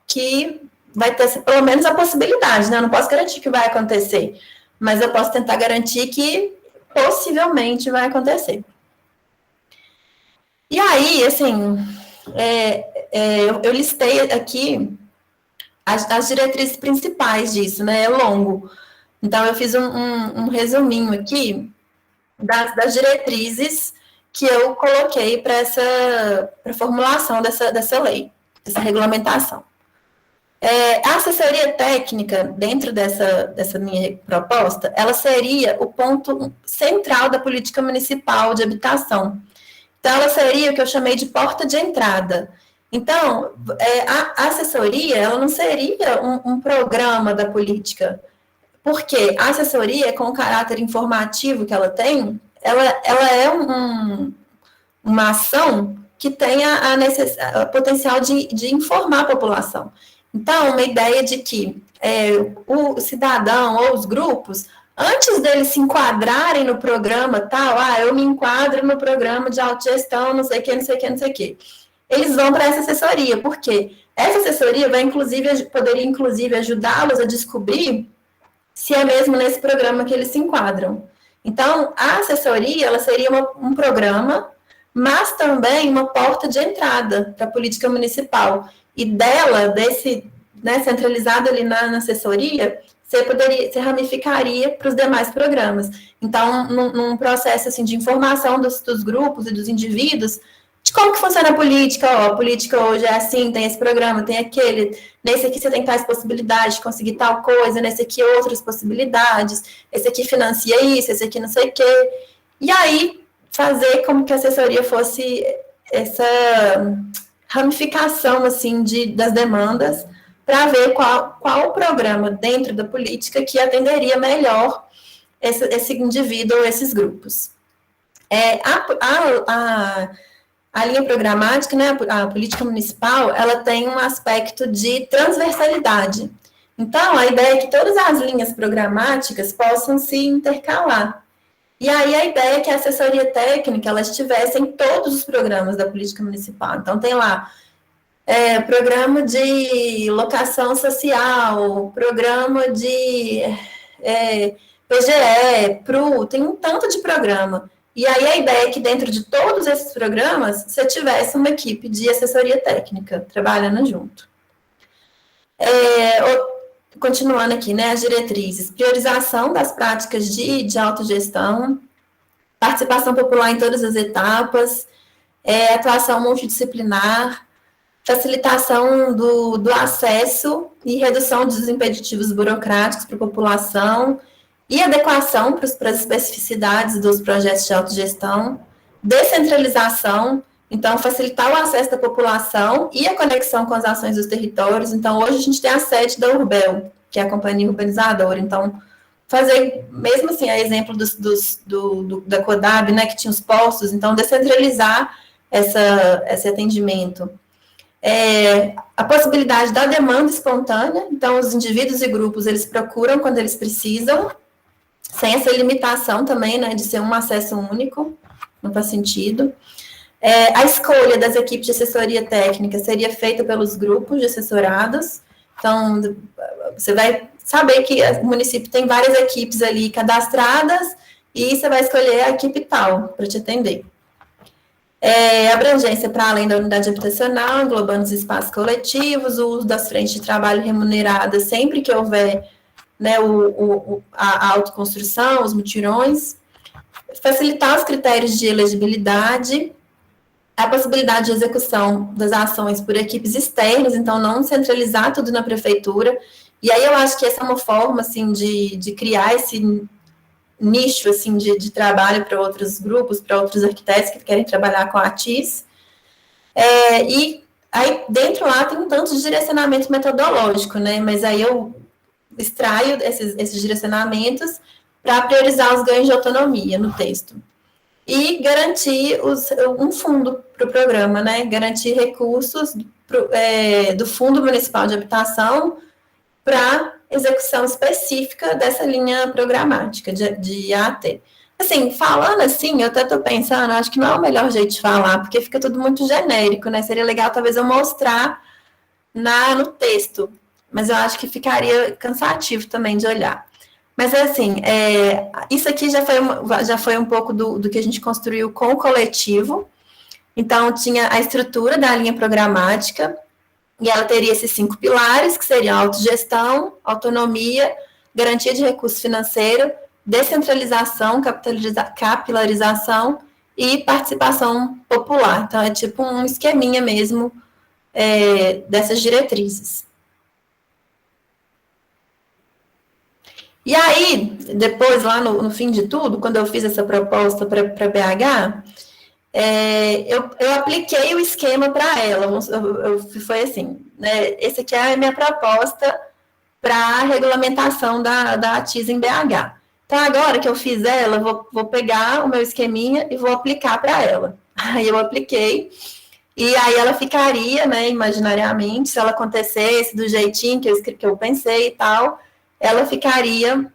que vai ter pelo menos a possibilidade, né? Eu não posso garantir que vai acontecer, mas eu posso tentar garantir que possivelmente vai acontecer. E aí, assim, eu listei aqui as diretrizes principais disso, né? É longo. Então, eu fiz um resuminho aqui das diretrizes que eu coloquei para a formulação dessa lei, dessa regulamentação. A assessoria técnica, dentro dessa minha proposta, ela seria o ponto central da política municipal de habitação. Então, ela seria o que eu chamei de porta de entrada. Então, a assessoria, ela não seria um programa da política, porque a assessoria, com o caráter informativo que ela tem, ela é uma ação que tem o potencial de informar a população. Então, uma ideia de que o cidadão ou os grupos, antes deles se enquadrarem no programa tal, eu me enquadro no programa de autogestão, não sei o que, não sei o que, não sei o que, eles vão para essa assessoria, porque essa assessoria poderia, inclusive, ajudá-los a descobrir se é mesmo nesse programa que eles se enquadram. Então, a assessoria, ela seria um programa, mas também uma porta de entrada para a política municipal. E dela, centralizado ali na assessoria, você ramificaria para os demais programas. Então, num processo assim, de informação dos grupos e dos indivíduos, de como que funciona a política, a política hoje é assim, tem esse programa, tem aquele, nesse aqui você tem tais possibilidades de conseguir tal coisa, nesse aqui outras possibilidades, esse aqui financia isso, esse aqui não sei o quê. E aí, fazer como que a assessoria fosse essa ramificação, assim, das demandas, para ver qual o programa dentro da política que atenderia melhor esse indivíduo ou esses grupos. A linha programática, né, a política municipal, ela tem um aspecto de transversalidade. Então, a ideia é que todas as linhas programáticas possam se intercalar. E aí, a ideia é que a assessoria técnica, ela estivesse em todos os programas da política municipal. Então, tem lá programa de locação social, programa de PGE, PRU, tem um tanto de programa. E aí a ideia é que dentro de todos esses programas, você tivesse uma equipe de assessoria técnica trabalhando junto. Continuando aqui, né, as diretrizes, priorização das práticas de autogestão, participação popular em todas as etapas, atuação multidisciplinar, facilitação do acesso e redução dos impeditivos burocráticos para a população, e adequação para as especificidades dos projetos de autogestão, descentralização, então, facilitar o acesso da população e a conexão com as ações dos territórios. Então, hoje a gente tem a sede da Urbel, que é a companhia urbanizadora. Então, fazer, mesmo assim, a exemplo da CODAB, né, que tinha os postos, então, descentralizar esse atendimento. A possibilidade da demanda espontânea, então, os indivíduos e grupos, eles procuram quando eles precisam, sem essa limitação também, né, de ser um acesso único, não faz sentido. A escolha das equipes de assessoria técnica seria feita pelos grupos de assessorados, então, você vai saber que o município tem várias equipes ali cadastradas, e você vai escolher a equipe tal para te atender. Abrangência para além da unidade habitacional, englobando os espaços coletivos, o uso das frentes de trabalho remuneradas sempre que houver né, a autoconstrução, os mutirões, facilitar os critérios de elegibilidade, a possibilidade de execução das ações por equipes externas, então não centralizar tudo na prefeitura. E aí eu acho que essa é uma forma, assim, de criar esse nicho, assim, de trabalho para outros grupos, para outros arquitetos que querem trabalhar com a ATIS. E aí dentro lá tem um tanto de direcionamento metodológico, né? Mas aí eu extraio esses direcionamentos para priorizar os ganhos de autonomia no texto. E garantir um fundo para o programa, né? Garantir recursos do Fundo Municipal de Habitação para execução específica dessa linha programática de AT. Assim, falando assim, eu até estou pensando, acho que não é o melhor jeito de falar, porque fica tudo muito genérico, né? Seria legal, talvez, eu mostrar no texto, mas eu acho que ficaria cansativo também de olhar. Mas, assim, isso aqui já foi um pouco do que a gente construiu com o coletivo. Então, tinha a estrutura da linha programática, e ela teria esses 5 pilares, que seriam autogestão, autonomia, garantia de recurso financeiro, descentralização, capilarização e participação popular. Então, é tipo um esqueminha mesmo dessas diretrizes. E aí, depois, lá no fim de tudo, quando eu fiz essa proposta para BH, eu apliquei o esquema para ela. Foi assim, né? Esse aqui é a minha proposta para a regulamentação da ATIS em BH. Então, agora que eu fiz ela, vou pegar o meu esqueminha e vou aplicar para ela. Aí eu apliquei, e aí ela ficaria, né, imaginariamente, se ela acontecesse do jeitinho que eu pensei e tal, ela ficaria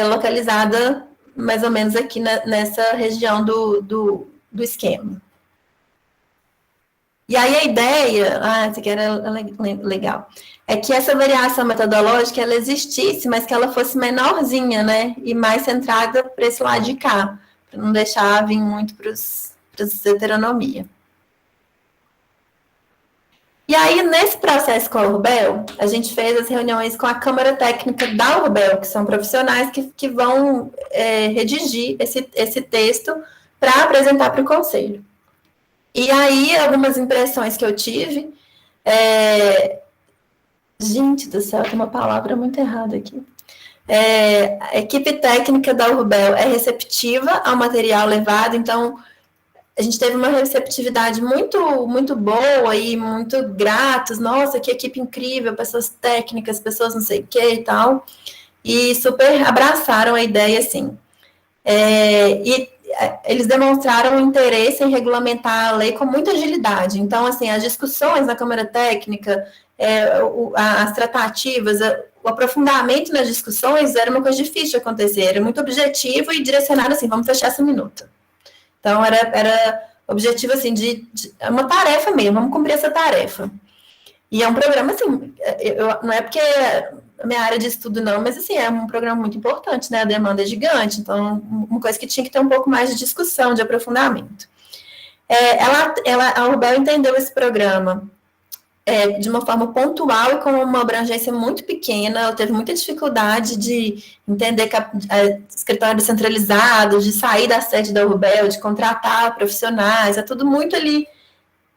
localizada mais ou menos aqui nessa região do esquema. E aí a ideia, isso aqui era legal, é que essa variação metodológica, ela existisse, mas que ela fosse menorzinha, né, e mais centrada para esse lado de cá, para não deixar vir muito para as heteronomia. E aí, nesse processo com a Urbel, a gente fez as reuniões com a Câmara Técnica da Urbel, que são profissionais que vão redigir esse texto para apresentar para o Conselho. E aí, algumas impressões que eu tive... Gente do céu, tem uma palavra muito errada aqui. A equipe técnica da Urbel é receptiva ao material levado, então... A gente teve uma receptividade muito, muito boa e muito gratos. Nossa, que equipe incrível, pessoas técnicas, pessoas não sei o que e tal. E super abraçaram a ideia, assim. E eles demonstraram interesse em regulamentar a lei com muita agilidade. Então, assim, as discussões na Câmara Técnica, as tratativas, o aprofundamento nas discussões era uma coisa difícil de acontecer. Era muito objetivo e direcionado assim, vamos fechar essa minuta. Então, era objetivo, assim, de uma tarefa mesmo, vamos cumprir essa tarefa. E é um programa, assim, não é porque é a minha área de estudo não, mas, assim, é um programa muito importante, né, a demanda é gigante, então, uma coisa que tinha que ter um pouco mais de discussão, de aprofundamento. A Urbel entendeu esse programa de uma forma pontual e com uma abrangência muito pequena. Ela teve muita dificuldade de entender escritórios centralizados, de sair da sede da Urbel, de contratar profissionais, é tudo muito ali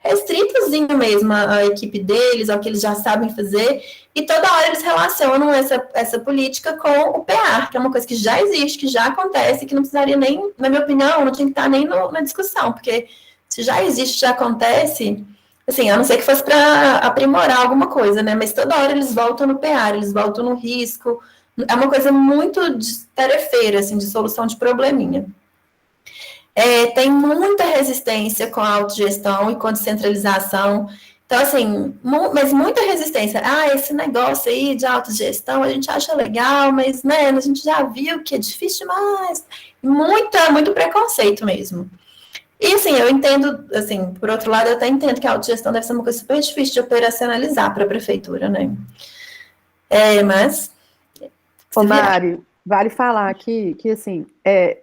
restritozinho mesmo, a equipe deles, ao que eles já sabem fazer, e toda hora eles relacionam essa política com o PEAR, que é uma coisa que já existe, que já acontece, que não precisaria nem, na minha opinião, não tinha que estar nem na discussão, porque se já existe, já acontece... Assim, a não ser que fosse para aprimorar alguma coisa, né? Mas toda hora eles voltam no PEAR, eles voltam no risco. É uma coisa muito tarefeira, assim, de solução de probleminha. Tem muita resistência com a autogestão e com a descentralização. Então, assim, mas muita resistência. Esse negócio aí de autogestão a gente acha legal, mas, né, a gente já viu que é difícil demais. Muito preconceito mesmo. E, assim, eu entendo, assim, por outro lado, eu até entendo que a autogestão deve ser uma coisa super difícil de operacionalizar para a prefeitura, né? Mas... Ô, Mari, vale falar aqui que, assim,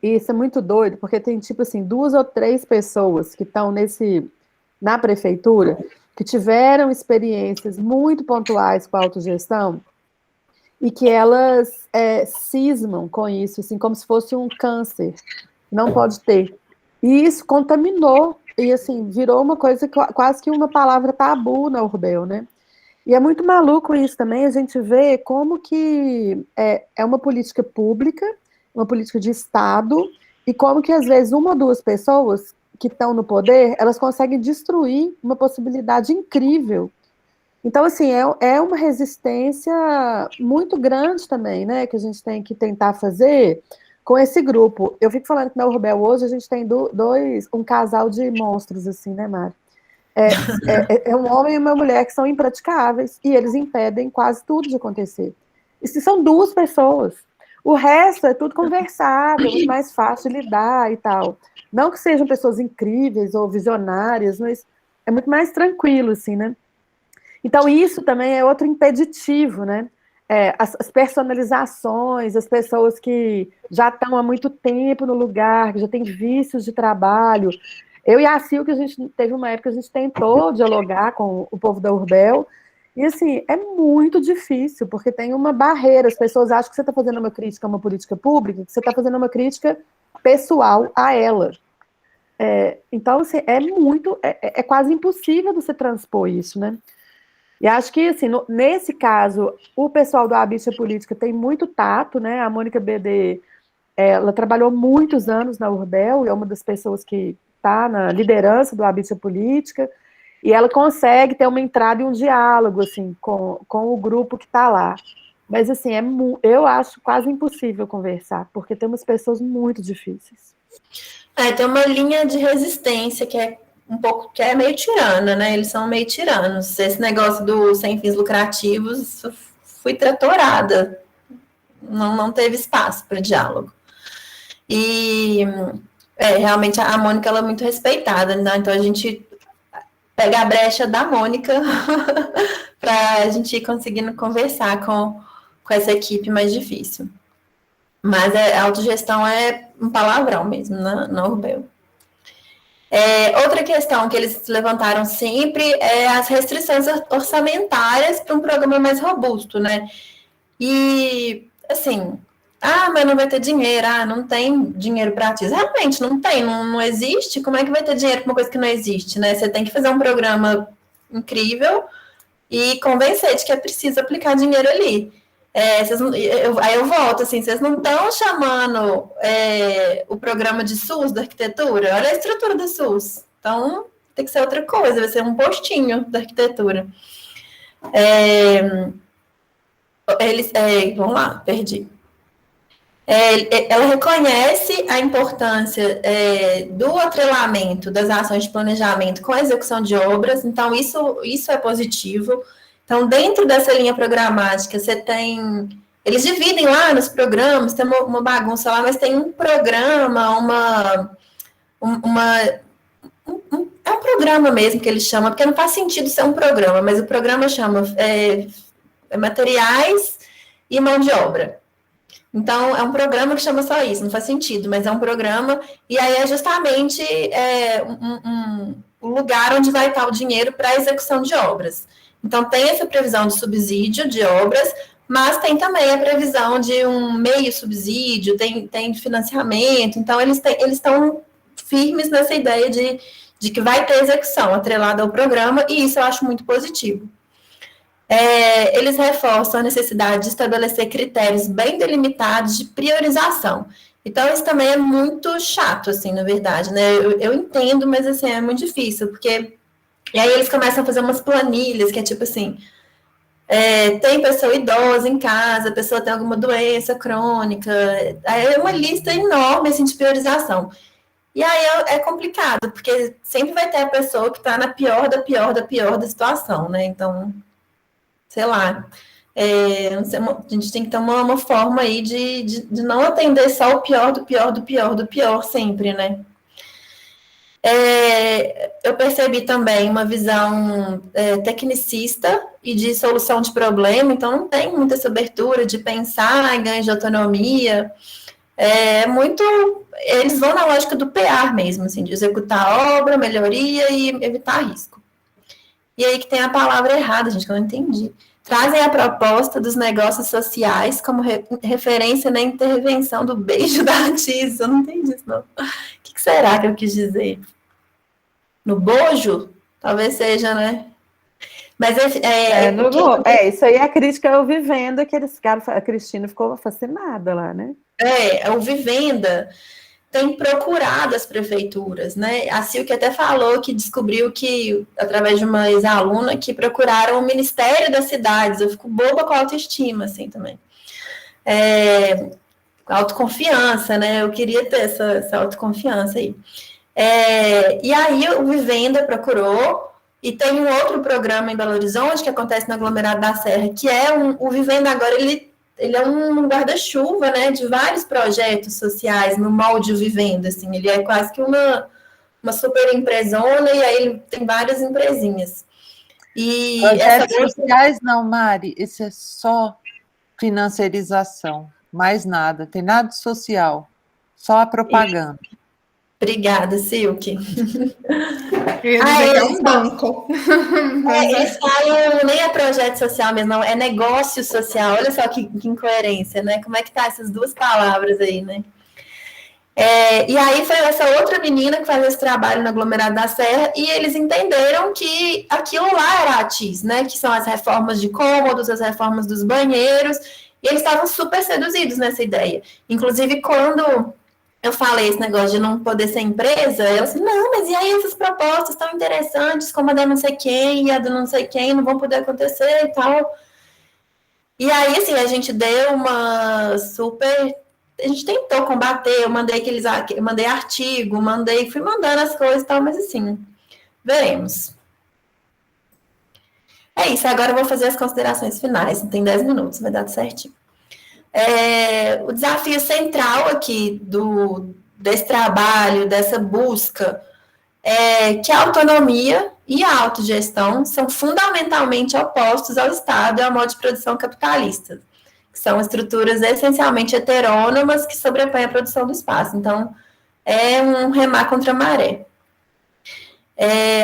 isso é muito doido, porque tem, tipo assim, 2 ou 3 pessoas que estão na prefeitura, que tiveram experiências muito pontuais com a autogestão, e que elas cismam com isso, assim, como se fosse um câncer, não pode ter. E isso contaminou, e assim, virou uma coisa, quase que uma palavra tabu na Urbel, né? E é muito maluco isso também, a gente vê como que é uma política pública, uma política de Estado, e como que às vezes uma ou duas pessoas que estão no poder, elas conseguem destruir uma possibilidade incrível. Então, assim, é uma resistência muito grande também, né, que a gente tem que tentar fazer com esse grupo. Eu fico falando que na Urbel hoje a gente tem um casal de monstros, assim, né, Mari? É um homem e uma mulher que são impraticáveis e eles impedem quase tudo de acontecer. E se são duas pessoas, o resto é tudo conversável, muito mais fácil de lidar e tal. Não que sejam pessoas incríveis ou visionárias, mas é muito mais tranquilo, assim, né? Então, isso também é outro impeditivo, né? As personalizações, as pessoas que já estão há muito tempo no lugar, que já têm vícios de trabalho. Eu e a Sil, que a gente teve uma época que a gente tentou dialogar com o povo da Urbel, e assim, é muito difícil, porque tem uma barreira, as pessoas acham que você está fazendo uma crítica a uma política pública, que você está fazendo uma crítica pessoal a ela. Então, assim, é quase impossível você transpor isso, né? E acho que, assim, nesse caso, o pessoal do Habitat Política tem muito tato, né? A Mônica BD, ela trabalhou muitos anos na Urbel, e é uma das pessoas que está na liderança do Habitat Política, e ela consegue ter uma entrada e um diálogo, assim, com o grupo que está lá. Mas, assim, eu acho quase impossível conversar, porque tem umas pessoas muito difíceis. Tem uma linha de resistência que é que é meio tirana, né? Eles são meio tiranos. Esse negócio do sem fins lucrativos, fui tratorada. Não teve espaço para diálogo. E realmente a Mônica, ela é muito respeitada, né? Então a gente pega a brecha da Mônica para a gente ir conseguindo conversar com essa equipe mais difícil. Mas a autogestão é um palavrão mesmo na Urbel. Outra questão que eles levantaram sempre é as restrições orçamentárias para um programa mais robusto, né? E, assim, mas não vai ter dinheiro, não tem dinheiro para artistas. Realmente, não tem, não existe. Como é que vai ter dinheiro para uma coisa que não existe, né? Você tem que fazer um programa incrível e convencer de que é preciso aplicar dinheiro ali. Aí eu volto, assim, vocês não estão chamando o programa de SUS da arquitetura? Olha a estrutura do SUS. Então, tem que ser outra coisa, vai ser um postinho da arquitetura. Vamos lá, perdi. Ela reconhece a importância do atrelamento das ações de planejamento com a execução de obras, então isso é positivo. Então, dentro dessa linha programática, você tem... Eles dividem lá nos programas, tem uma bagunça lá, mas tem um programa, é um programa mesmo que eles chamam, porque não faz sentido ser um programa, mas o programa chama materiais e mão de obra. Então, é um programa que chama só isso, não faz sentido, mas é um programa, e aí é justamente um lugar onde vai estar o dinheiro para a execução de obras. Então, tem essa previsão de subsídio de obras, mas tem também a previsão de um meio subsídio, tem financiamento. Então, eles estão firmes nessa ideia de que vai ter execução atrelada ao programa, e isso eu acho muito positivo. Eles reforçam a necessidade de estabelecer critérios bem delimitados de priorização. Então, isso também é muito chato, assim, na verdade, né? Eu entendo, mas, assim, é muito difícil, porque... E aí eles começam a fazer umas planilhas, que é tipo assim, tem pessoa idosa em casa, a pessoa tem alguma doença crônica, aí é uma lista enorme, assim, de priorização. E aí é complicado, porque sempre vai ter a pessoa que está na pior da situação, né? Então, sei lá, a gente tem que ter uma forma aí de não atender só o pior do pior sempre, né? Eu percebi também uma visão tecnicista e de solução de problema, então não tem muita essa abertura de pensar em ganho de autonomia, eles vão na lógica do PA mesmo, assim, de executar a obra, melhoria e evitar risco. E aí que tem a palavra errada, gente, que eu não entendi. trazem a proposta dos negócios sociais como referência na intervenção do beijo da ATIS. Eu não entendi isso, não. O que será que eu quis dizer? No bojo? Talvez seja, né? Mas isso aí é a crítica ao Vivenda, que eles ficaram, a Cristina ficou fascinada lá, né? O Vivenda tem procurado as prefeituras, né? A Silke até falou que descobriu que, através de uma ex-aluna, que procuraram o Ministério das Cidades. Eu fico boba com a autoestima, assim, também. Autoconfiança, né? Eu queria ter essa autoconfiança aí. E aí o Vivenda procurou, e tem um outro programa em Belo Horizonte, que acontece no aglomerado da Serra, que é o Vivenda agora, ele é um guarda-chuva, né, de vários projetos sociais no molde Vivenda, assim, ele é quase que uma super empresona, e aí ele tem várias empresinhas. E projetos sociais não, Mari, esse é só financiarização, mais nada, tem nada de social, só a propaganda. Obrigada, Silke. É um banco. Eles falam, nem é projeto social mesmo, não, é negócio social. Olha só que incoerência, né? Como é que tá essas duas palavras aí, né? E aí foi essa outra menina que faz esse trabalho no aglomerado da Serra, e eles entenderam que aquilo lá era a ATIS, né? Que são as reformas de cômodos, as reformas dos banheiros, e eles estavam super seduzidos nessa ideia. Inclusive, quando eu falei esse negócio de não poder ser empresa, elas assim, não, mas e aí essas propostas tão interessantes, como a da não sei quem e a do não sei quem, não vão poder acontecer e tal. E aí, assim, a gente deu uma super... A gente tentou combater, eu mandei artigo, fui mandando as coisas e tal, mas assim, veremos. É isso, agora eu vou fazer as considerações finais, tem 10 minutos, vai dar tudo certinho. O desafio central aqui desse trabalho, dessa busca, é que a autonomia e a autogestão são fundamentalmente opostos ao Estado e ao modo de produção capitalista, que são estruturas essencialmente heterônomas que sobrepõem a produção do espaço. Então, é um remar contra a maré.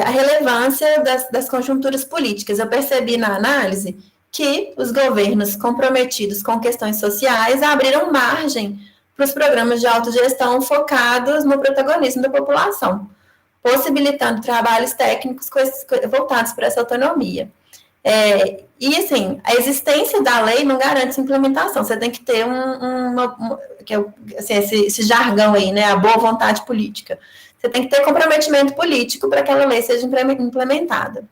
A relevância das conjunturas políticas. Eu percebi na análise que os governos comprometidos com questões sociais abriram margem para os programas de autogestão focados no protagonismo da população, possibilitando trabalhos técnicos voltados para essa autonomia. E, assim, a existência da lei não garante essa implementação, você tem que ter esse jargão aí, né, a boa vontade política. Você tem que ter comprometimento político para que aquela lei seja implementada.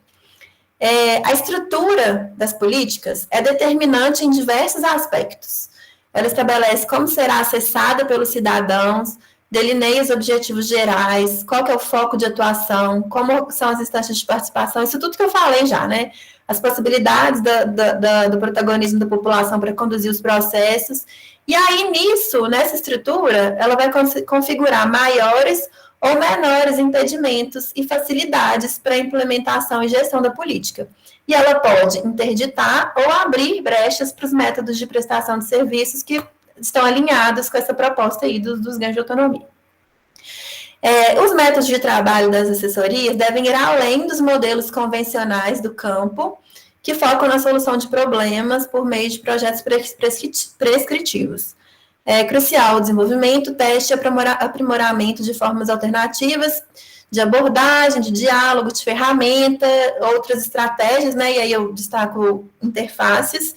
A estrutura das políticas é determinante em diversos aspectos. Ela estabelece como será acessada pelos cidadãos, delineia os objetivos gerais, qual que é o foco de atuação, como são as instâncias de participação, isso tudo que eu falei já, né? As possibilidades do protagonismo da população para conduzir os processos. E aí, nessa estrutura, ela vai configurar maiores ou menores impedimentos e facilidades para a implementação e gestão da política. E ela pode interditar ou abrir brechas para os métodos de prestação de serviços que estão alinhados com essa proposta aí dos ganhos de autonomia. Os métodos de trabalho das assessorias devem ir além dos modelos convencionais do campo, que focam na solução de problemas por meio de projetos prescritivos. É crucial o desenvolvimento, teste e aprimoramento de formas alternativas de abordagem, de diálogo, de ferramenta, outras estratégias, né? E aí eu destaco interfaces,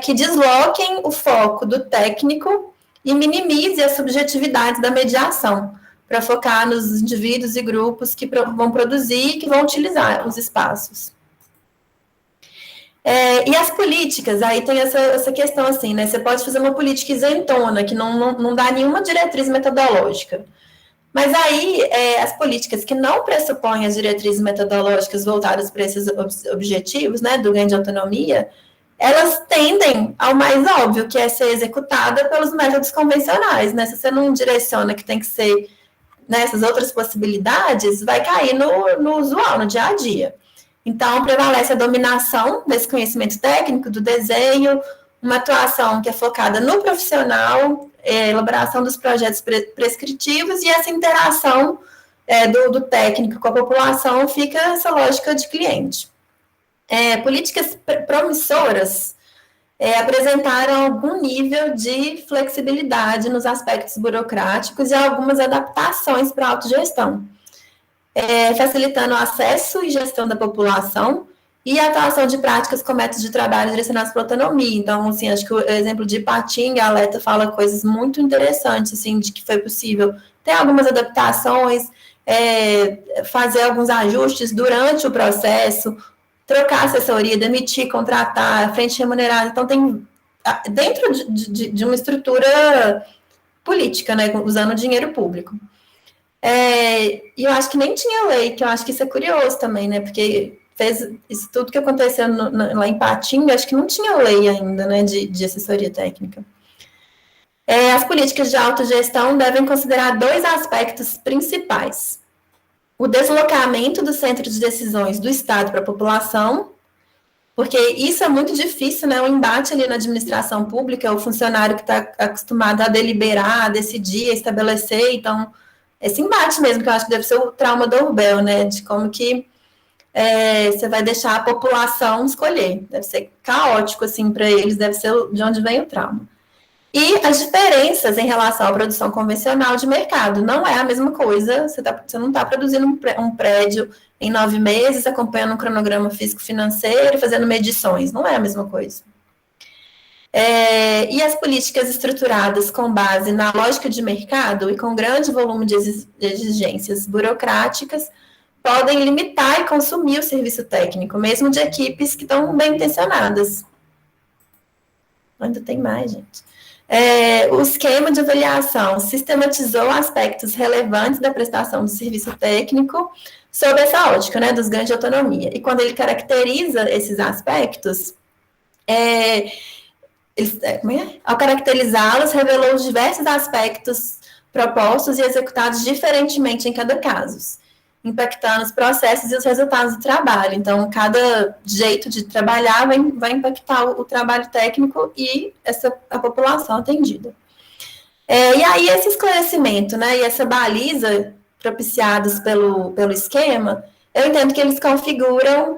que desloquem o foco do técnico e minimize as subjetividades da mediação, para focar nos indivíduos e grupos que vão produzir e que vão utilizar os espaços. E as políticas, aí tem essa questão assim, né? Você pode fazer uma política isentona, que não dá nenhuma diretriz metodológica. Mas aí, as políticas que não pressupõem as diretrizes metodológicas voltadas para esses objetivos, né, do ganho de autonomia, elas tendem ao mais óbvio, que é ser executada pelos métodos convencionais, né? Se você não direciona que tem que ser nessas outras possibilidades, vai cair no usual, no dia a dia. Então, prevalece a dominação desse conhecimento técnico, do desenho, uma atuação que é focada no profissional, elaboração dos projetos prescritivos, e essa interação do técnico com a população fica essa lógica de cliente. políticas promissoras apresentaram algum nível de flexibilidade nos aspectos burocráticos e algumas adaptações para a autogestão, facilitando o acesso e gestão da população e a atuação de práticas com métodos de trabalho direcionados para a autonomia. Então, assim, acho que o exemplo de Ipatinga, a Aleta fala coisas muito interessantes, assim, de que foi possível ter algumas adaptações, fazer alguns ajustes durante o processo, trocar assessoria, demitir, contratar, frente remunerada. Então, tem dentro de uma estrutura política, né, usando dinheiro público. E eu acho que nem tinha lei, que eu acho que isso é curioso também, né, porque fez isso tudo que aconteceu lá em Patinga, acho que não tinha lei ainda, né, de assessoria técnica. As políticas de autogestão devem considerar 2 aspectos principais: o deslocamento do centro de decisões do Estado para a população, porque isso é muito difícil, né? O embate ali na administração pública, o funcionário que está acostumado a deliberar, a decidir, a estabelecer, então, esse embate mesmo, que eu acho que deve ser o trauma do Orwell, né? De como que você vai deixar a população escolher. Deve ser caótico, assim, para eles, deve ser de onde vem o trauma. E as diferenças em relação à produção convencional de mercado. Não é a mesma coisa, você não está produzindo um prédio em 9 meses, acompanhando um cronograma físico-financeiro, fazendo medições. Não é a mesma coisa. E as políticas estruturadas com base na lógica de mercado e com grande volume de exigências burocráticas podem limitar e consumir o serviço técnico, mesmo de equipes que estão bem intencionadas. Ainda tem mais, gente. O esquema de avaliação sistematizou aspectos relevantes da prestação do serviço técnico sob essa ótica, né, dos ganhos de autonomia. E quando ele caracteriza esses aspectos, ao caracterizá-los, revelou os diversos aspectos propostos e executados diferentemente em cada caso, impactando os processos e os resultados do trabalho. Então, cada jeito de trabalhar vai impactar o trabalho técnico e a população atendida. E aí, esse esclarecimento, né, e essa baliza propiciados pelo esquema, eu entendo que eles configuram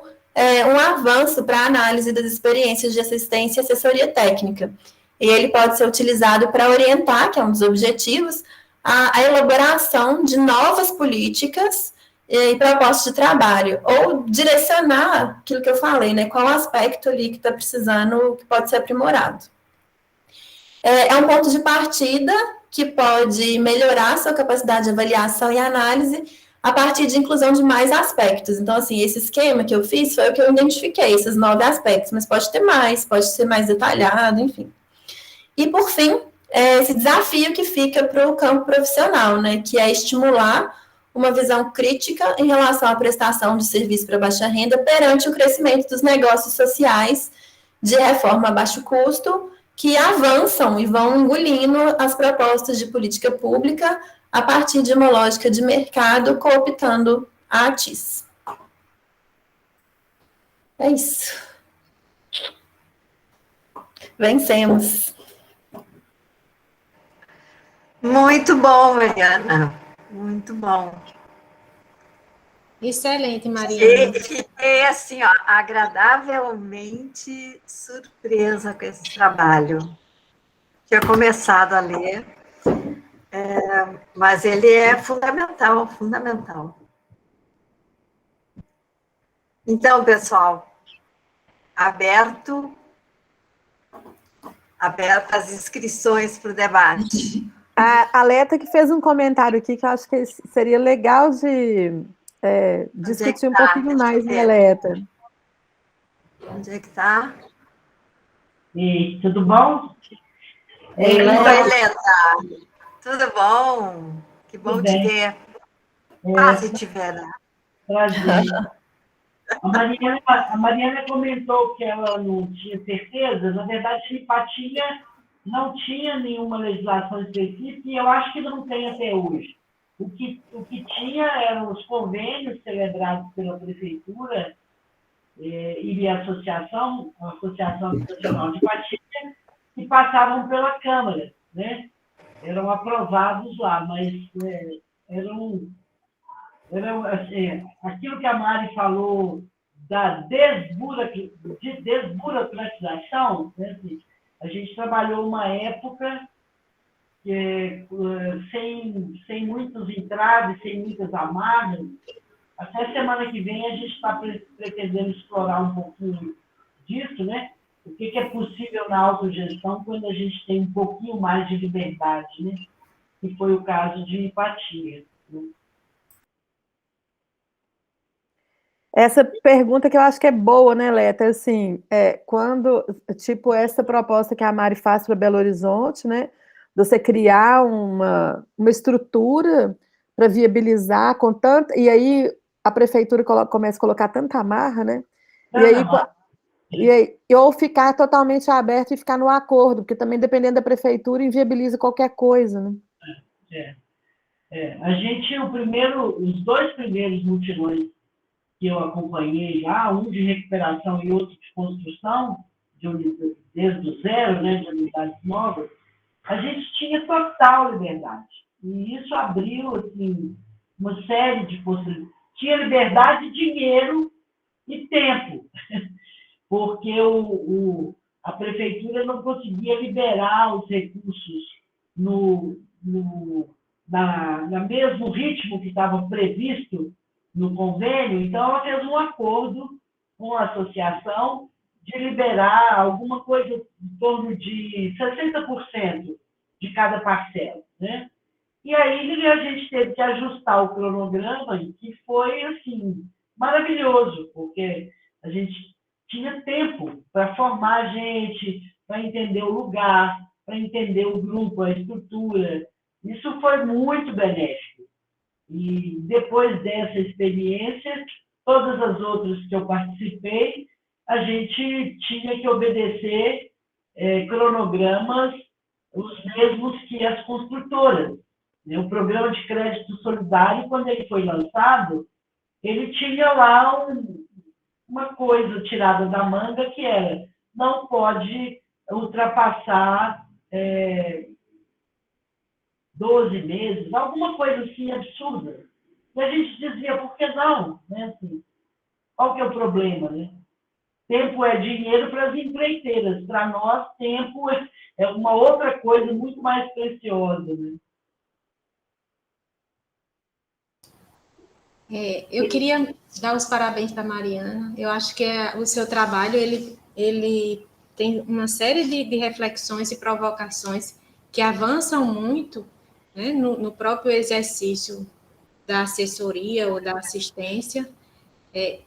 um avanço para a análise das experiências de assistência e assessoria técnica. E ele pode ser utilizado para orientar, que é um dos objetivos, a elaboração de novas políticas e propostas de trabalho, ou direcionar aquilo que eu falei, né, qual aspecto ali que está precisando, que pode ser aprimorado. É um ponto de partida que pode melhorar sua capacidade de avaliação e análise a partir de inclusão de mais aspectos. Então, assim, esse esquema que eu fiz foi o que eu identifiquei, esses 9 aspectos, mas pode ter mais, pode ser mais detalhado, enfim. E, por fim, esse desafio que fica para o campo profissional, né, que é estimular uma visão crítica em relação à prestação de serviço para baixa renda perante o crescimento dos negócios sociais de reforma a baixo custo, que avançam e vão engolindo as propostas de política pública a partir de uma lógica de mercado, cooptando a ATIS. É isso. Vencemos. Muito bom, Mariana. Muito bom. Excelente, Mariana. Fiquei, assim, ó, agradavelmente surpresa com esse trabalho. Tinha começado a ler, mas ele é fundamental, fundamental. Então, pessoal, aberto as inscrições para o debate. A Aleta que fez um comentário aqui que eu acho que seria legal de discutir um pouquinho mais, né, Aleta? Onde é que está? E tudo bom? Oi, Aleta. Tudo bom? Que bom Tudo te bem. ver. Se tiver, né? Prazer. A Mariana comentou que ela não tinha certeza. Na verdade, em Ipatinga não tinha nenhuma legislação específica e eu acho que não tem até hoje. O que tinha eram os convênios celebrados pela Prefeitura e a Associação Nacional de Ipatinga, que passavam pela Câmara, né? Eram aprovados lá, mas eram assim, aquilo que a Mari falou da desburocratização, né? Assim, a gente trabalhou uma época sem muitos entraves, sem muitas amarras. Até semana que vem a gente está pretendendo explorar um pouquinho disso, né? O que é possível na autogestão quando a gente tem um pouquinho mais de liberdade, né? Que foi o caso de empatia. Né? Essa pergunta que eu acho que é boa, né, Leta? Assim, quando, tipo, essa proposta que a Mari faz para Belo Horizonte, né? Você criar uma estrutura para viabilizar com tanta. E aí a prefeitura começa a colocar tanta amarra, né? E aí, ou ficar totalmente aberto e ficar no acordo, porque também, dependendo da prefeitura, inviabiliza qualquer coisa, né? A gente, os 2 primeiros mutirões que eu acompanhei já, um de recuperação e outro de construção, desde o zero, né, de unidades novas, a gente tinha total liberdade. E isso abriu, assim, uma série de possibilidades. Tinha liberdade, dinheiro e tempo, porque a prefeitura não conseguia liberar os recursos no mesmo ritmo que estava previsto no convênio, então ela fez um acordo com a associação de liberar alguma coisa em torno de 60% de cada parcela, né? E aí a gente teve que ajustar o cronograma, que foi, assim, maravilhoso, porque a gente tinha tempo para formar gente, para entender o lugar, para entender o grupo, a estrutura. Isso foi muito benéfico. E depois dessa experiência, todas as outras que eu participei, a gente tinha que obedecer cronogramas os mesmos que as construtoras. O programa de crédito solidário, quando ele foi lançado, ele tinha lá uma coisa tirada da manga que era: não pode ultrapassar 12 meses, alguma coisa assim absurda. E a gente dizia, por que não? Né? Assim, qual que é o problema? Né? Tempo é dinheiro para as empreiteiras. Para nós, tempo é uma outra coisa muito mais preciosa. Né? Eu queria dar os parabéns para a Mariana. Eu acho que o seu trabalho ele tem uma série de reflexões e provocações que avançam muito, né, no próprio exercício da assessoria ou da assistência.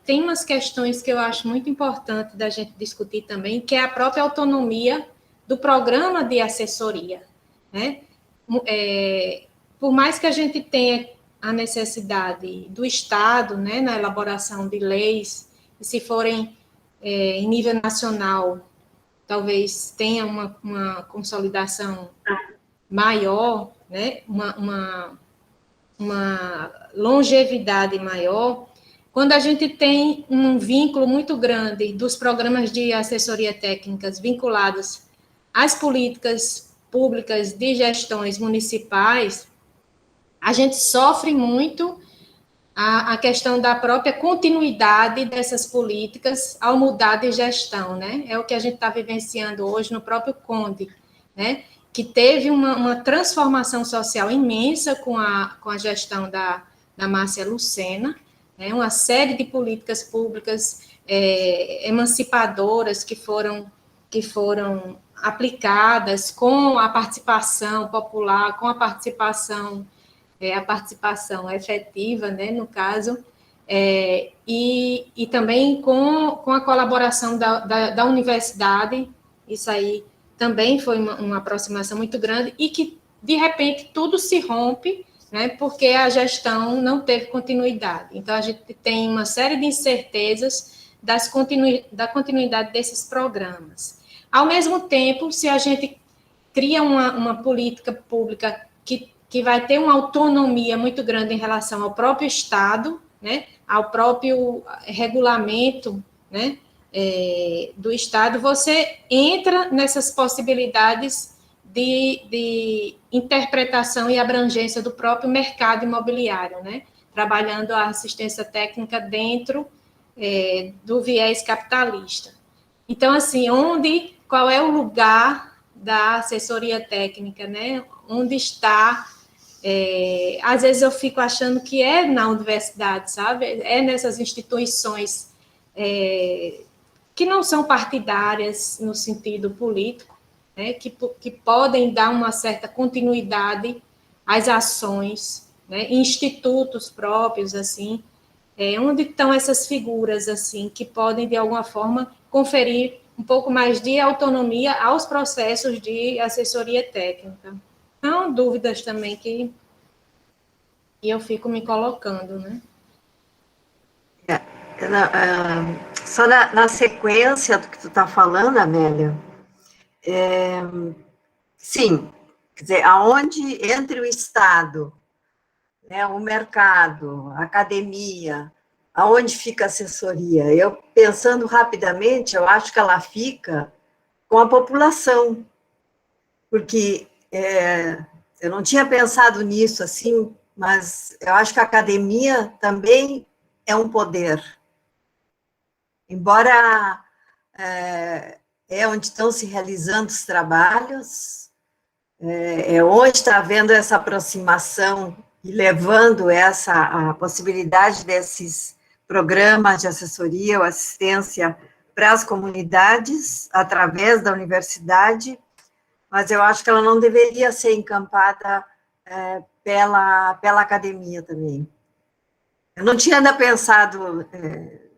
Tem umas questões que eu acho muito importante da gente discutir também, que é a própria autonomia do programa de assessoria. Né? Por mais que a gente tenha a necessidade do Estado, né, na elaboração de leis, e se forem em nível nacional, talvez tenha uma consolidação maior, né, uma longevidade maior. Quando a gente tem um vínculo muito grande dos programas de assessoria técnicas vinculados às políticas públicas de gestões municipais, a gente sofre muito a questão da própria continuidade dessas políticas ao mudar de gestão, né? É o que a gente está vivenciando hoje no próprio Conde, né? Que teve uma transformação social imensa com a gestão da Márcia Lucena, né? Uma série de políticas públicas emancipadoras que foram aplicadas com a participação popular, com a participação efetiva, né, no caso, e também com a colaboração da universidade. Isso aí também foi uma aproximação muito grande, e que, de repente, tudo se rompe, né, porque a gestão não teve continuidade. Então, a gente tem uma série de incertezas da continuidade desses programas. Ao mesmo tempo, se a gente cria uma política pública que vai ter uma autonomia muito grande em relação ao próprio Estado, né, ao próprio regulamento, né, do Estado, você entra nessas possibilidades de interpretação e abrangência do próprio mercado imobiliário, né, trabalhando a assistência técnica dentro do viés capitalista. Então, assim, qual é o lugar da assessoria técnica, né? Onde está? Às vezes eu fico achando que é na universidade, sabe? É nessas instituições que não são partidárias no sentido político, né? Que podem dar uma certa continuidade às ações, né? Institutos próprios, assim, onde estão essas figuras, assim, que podem, de alguma forma, conferir um pouco mais de autonomia aos processos de assessoria técnica. São dúvidas também que eu fico me colocando, né? Só na sequência do que tu está falando, Amélia, sim, quer dizer, aonde entre o Estado, né, o mercado, a academia, aonde fica a assessoria? Eu, pensando rapidamente, eu acho que ela fica com a população, porque eu não tinha pensado nisso assim, mas eu acho que a academia também é um poder. Embora onde estão se realizando os trabalhos, onde está havendo essa aproximação e levando a possibilidade desses programas de assessoria ou assistência para as comunidades, através da universidade, mas eu acho que ela não deveria ser encampada pela academia também. Eu não tinha ainda pensado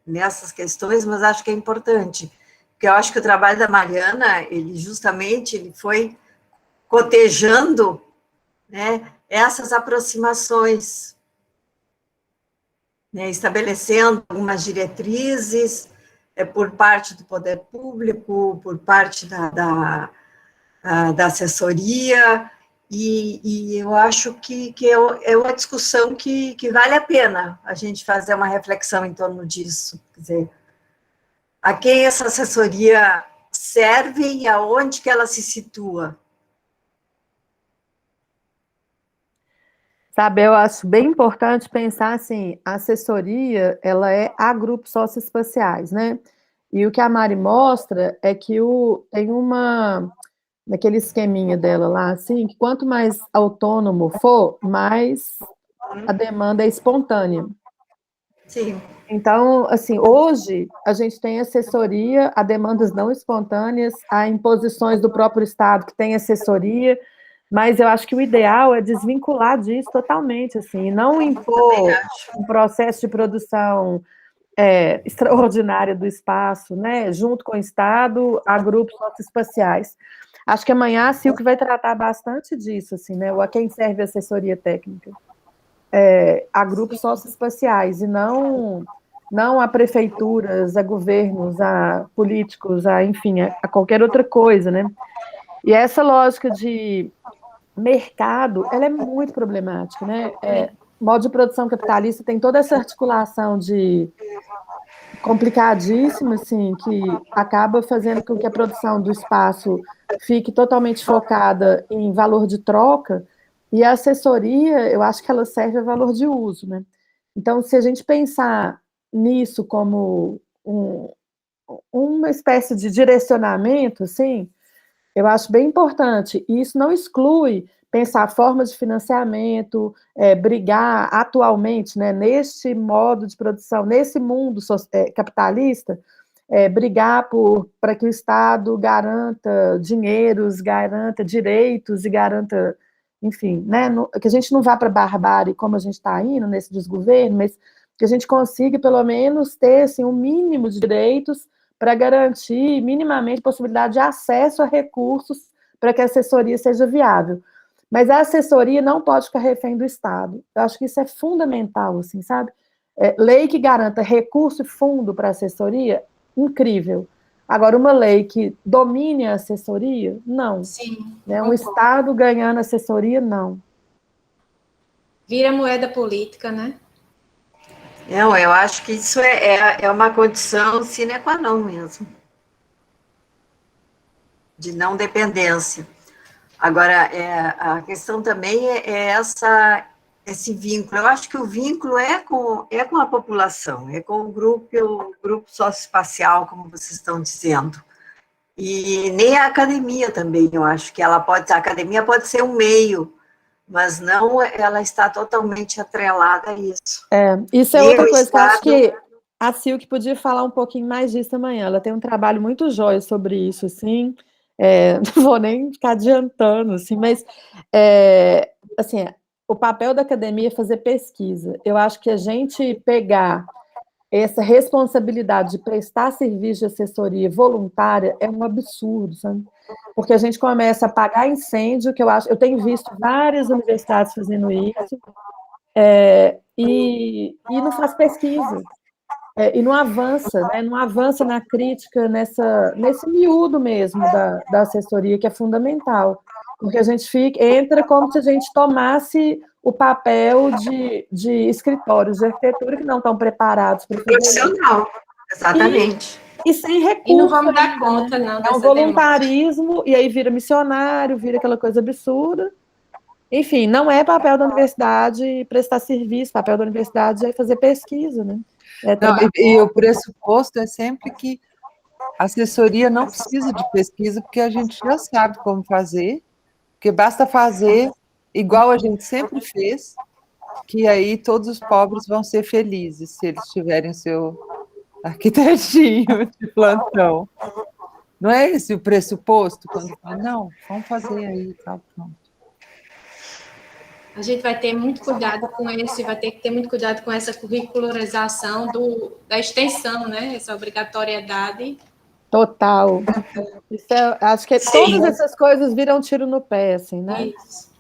nessas questões, mas acho que é importante, porque eu acho que o trabalho da Mariana, ele foi cotejando, né, essas aproximações, né, estabelecendo algumas diretrizes por parte do poder público, por parte da assessoria, e eu acho que é uma discussão que vale a pena a gente fazer uma reflexão em torno disso. Quer dizer, a quem essa assessoria serve e aonde que ela se situa? Sabe, eu acho bem importante pensar assim, a assessoria, ela é a grupos socioespaciais, né? E o que a Mari mostra é que tem naquele esqueminha dela lá, assim, que quanto mais autônomo for, mais a demanda é espontânea. Sim. Então, assim, hoje a gente tem assessoria a demandas não espontâneas, a imposições do próprio Estado que tem assessoria, mas eu acho que o ideal é desvincular disso totalmente, assim, e não impor um processo de produção extraordinária do espaço, né, junto com o Estado, a grupos socioespaciais. Acho que amanhã a Silke vai tratar bastante disso, assim, né, ou a quem serve assessoria técnica. A grupos socioespaciais, e não a prefeituras, a governos, a políticos, enfim, a qualquer outra coisa, né? E essa lógica de mercado, ela é muito problemática, né? Modo de produção capitalista tem toda essa articulação de complicadíssima, assim, que acaba fazendo com que a produção do espaço fique totalmente focada em valor de troca, e a assessoria, eu acho que ela serve a valor de uso, né? Então, se a gente pensar nisso como uma espécie de direcionamento, assim, eu acho bem importante, e isso não exclui pensar formas de financiamento, brigar atualmente, né, neste modo de produção, nesse mundo capitalista, brigar para que o Estado garanta dinheiros, garanta direitos e garanta, enfim, né, que a gente não vá para a barbárie como a gente está indo nesse desgoverno, mas que a gente consiga, pelo menos, ter assim, um mínimo de direitos para garantir minimamente possibilidade de acesso a recursos para que a assessoria seja viável. Mas a assessoria não pode ficar refém do Estado. Eu acho que isso é fundamental, assim, sabe? Lei que garanta recurso e fundo para assessoria, incrível. Agora, uma lei que domine a assessoria, não. Sim. Né? Um Estado ganhando assessoria, não. Vira moeda política, né? Não, eu acho que isso é uma condição sine qua non mesmo, de não dependência. Agora, a questão também é essa esse vínculo. Eu acho que o vínculo é com a população, é com o grupo socioespacial, como vocês estão dizendo. E nem a academia também, eu acho que a academia pode ser um meio, mas não ela está totalmente atrelada a isso. Isso é E outra o coisa que eu acho Estado... que a Silke podia falar um pouquinho mais disso amanhã. Ela tem um trabalho muito jóia sobre isso, assim. Não vou nem ficar adiantando, assim, mas assim, o papel da academia é fazer pesquisa. Eu acho que a gente pegar essa responsabilidade de prestar serviço de assessoria voluntária é um absurdo, sabe? Porque a gente começa a apagar incêndio, que eu tenho visto várias universidades fazendo isso, e não faz pesquisa, e não avança, né? Não avança na crítica nesse miúdo mesmo da assessoria, que é fundamental, porque a gente entra como se a gente tomasse o papel de escritórios de arquitetura que não estão preparados para fazer isso. Profissional, exatamente. E sem recurso. E não vamos dar ainda, conta, né? não, É um dessa demanda. voluntarismo, e aí vira missionário, vira aquela coisa absurda. Enfim, não é papel da universidade prestar serviço, papel da universidade é fazer pesquisa, né? Não, e o pressuposto é sempre que a assessoria não precisa de pesquisa, porque a gente já sabe como fazer, porque basta fazer igual a gente sempre fez, que aí todos os pobres vão ser felizes se eles tiverem seu arquitetinho de plantão. Não é esse o pressuposto? Quando fala, não, vamos fazer aí, tá, pronto. A gente vai ter muito cuidado com vai ter que ter muito cuidado com essa curricularização da extensão, né? Essa obrigatoriedade. Total. Acho que todas essas coisas viram tiro no pé, assim, né? Isso.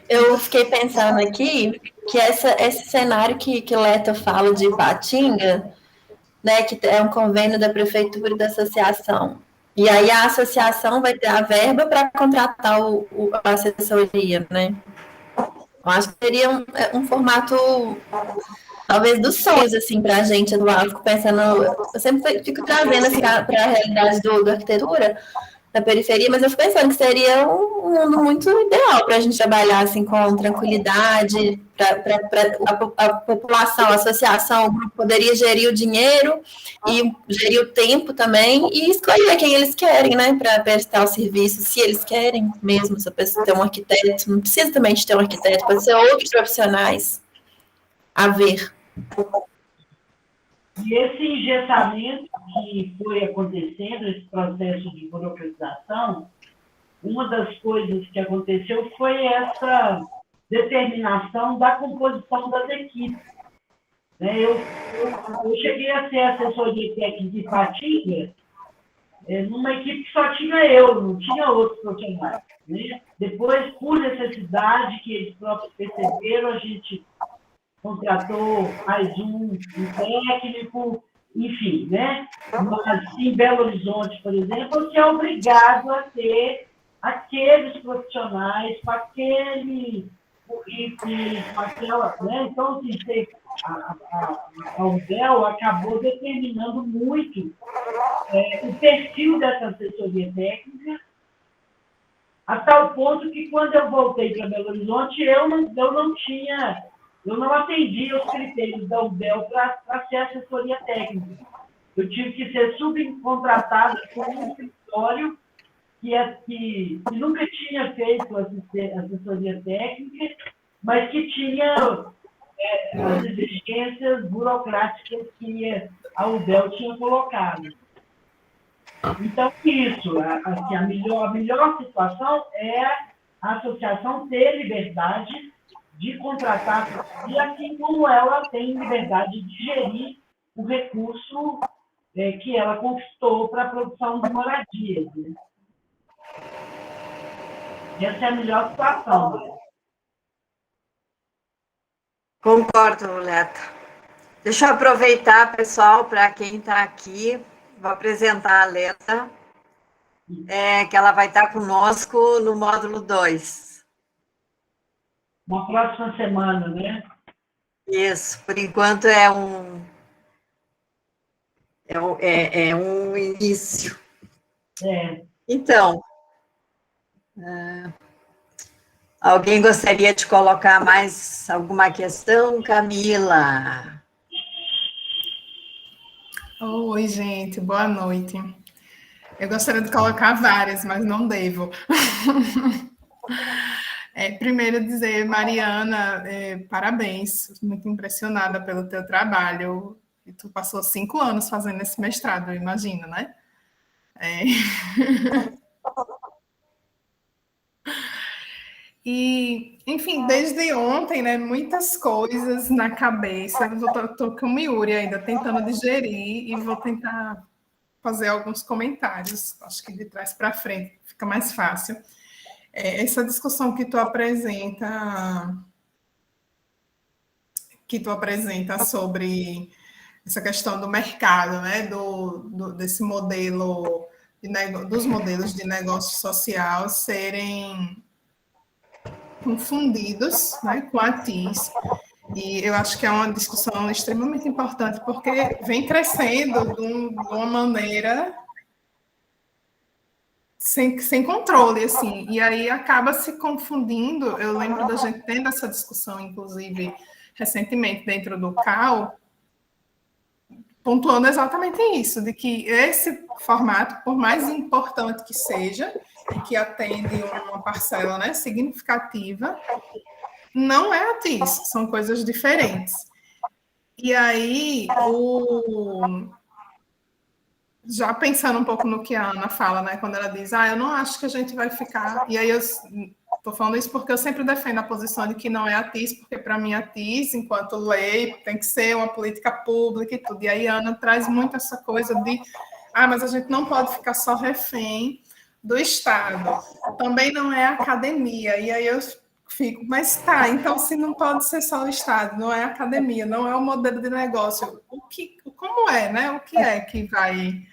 Eu fiquei pensando aqui que esse cenário que Leta fala de Ipatinga, né, que é um convênio da prefeitura e da associação, e aí a associação vai ter a verba para contratar a assessoria, né? Eu acho que seria um formato, talvez, dos sonhos, assim, para a gente do Fico pensando, eu sempre fico trazendo assim, para a realidade da arquitetura, da periferia, mas eu fico pensando que seria um mundo muito ideal para a gente trabalhar assim, com tranquilidade, para a população, a associação, o grupo poderia gerir o dinheiro e gerir o tempo também e escolher quem eles querem, né, para prestar o serviço, se eles querem mesmo, se a pessoa ter um arquiteto, não precisa também de ter um arquiteto, pode ser outros profissionais a ver. E esse engessamento que foi acontecendo, esse processo de burocratização, uma das coisas que aconteceu foi essa determinação da composição das equipes. Eu cheguei a ser assessoria técnica de Ipatinga, numa equipe que só tinha eu, não tinha outros profissionais. Né? Depois, por necessidade que eles próprios perceberam, a gente contratou mais um técnico, enfim, né? Mas em Belo Horizonte, por exemplo, você é obrigado a ter aqueles profissionais com aquele currículo, com aquela, né? Então, assim, a UDEL acabou determinando muito o perfil dessa assessoria técnica, a tal ponto que, quando eu voltei para Belo Horizonte, eu não atendia os critérios da UDEL para ser assessoria técnica. Eu tive que ser subcontratada por um escritório que nunca tinha feito assessoria técnica, mas que tinha as exigências burocráticas que a UDEL tinha colocado. Então, isso, assim, a melhor situação é a associação ter liberdade de contratar, e assim como ela tem liberdade de gerir o recurso que ela conquistou para a produção de moradias. Né? Essa é a melhor situação. Né? Concordo, Leta. Deixa eu aproveitar, pessoal, para quem está aqui, vou apresentar a Leta, que ela vai estar conosco no módulo 2. Na próxima semana, né? Isso, por enquanto é um início. Então, Alguém gostaria de colocar mais alguma questão? Camila? Oi, gente, boa noite. Eu gostaria de colocar várias, mas não devo. Primeiro dizer, Mariana, parabéns, muito impressionada pelo teu trabalho. E tu passou 5 anos fazendo esse mestrado, eu imagino, né? E, enfim, desde ontem, né, muitas coisas na cabeça. Eu estou com o Yuri ainda tentando digerir e vou tentar fazer alguns comentários. Acho que de trás para frente fica mais fácil. Essa discussão que tu apresenta sobre essa questão do mercado, né, desse modelo, dos modelos de negócio social serem confundidos, né, com a TIS. E eu acho que é uma discussão extremamente importante, porque vem crescendo de uma maneira sem controle, assim, e aí acaba se confundindo. Eu lembro da gente tendo essa discussão, inclusive, recentemente, dentro do CAU, pontuando exatamente isso, de que esse formato, por mais importante que seja, e que atende uma parcela, né, significativa, não é a TIS, são coisas diferentes. E aí, já pensando um pouco no que a Ana fala, né, quando ela diz, eu não acho que a gente vai ficar... E aí eu estou falando isso porque eu sempre defendo a posição de que não é a TIS, porque para mim a TIS, enquanto lei, tem que ser uma política pública e tudo. E aí a Ana traz muito essa coisa de, mas a gente não pode ficar só refém do Estado. Também não é a academia. E aí eu fico, mas tá, então se não pode ser só o Estado, não é a academia, não é o modelo de negócio, como é, né? O que é que vai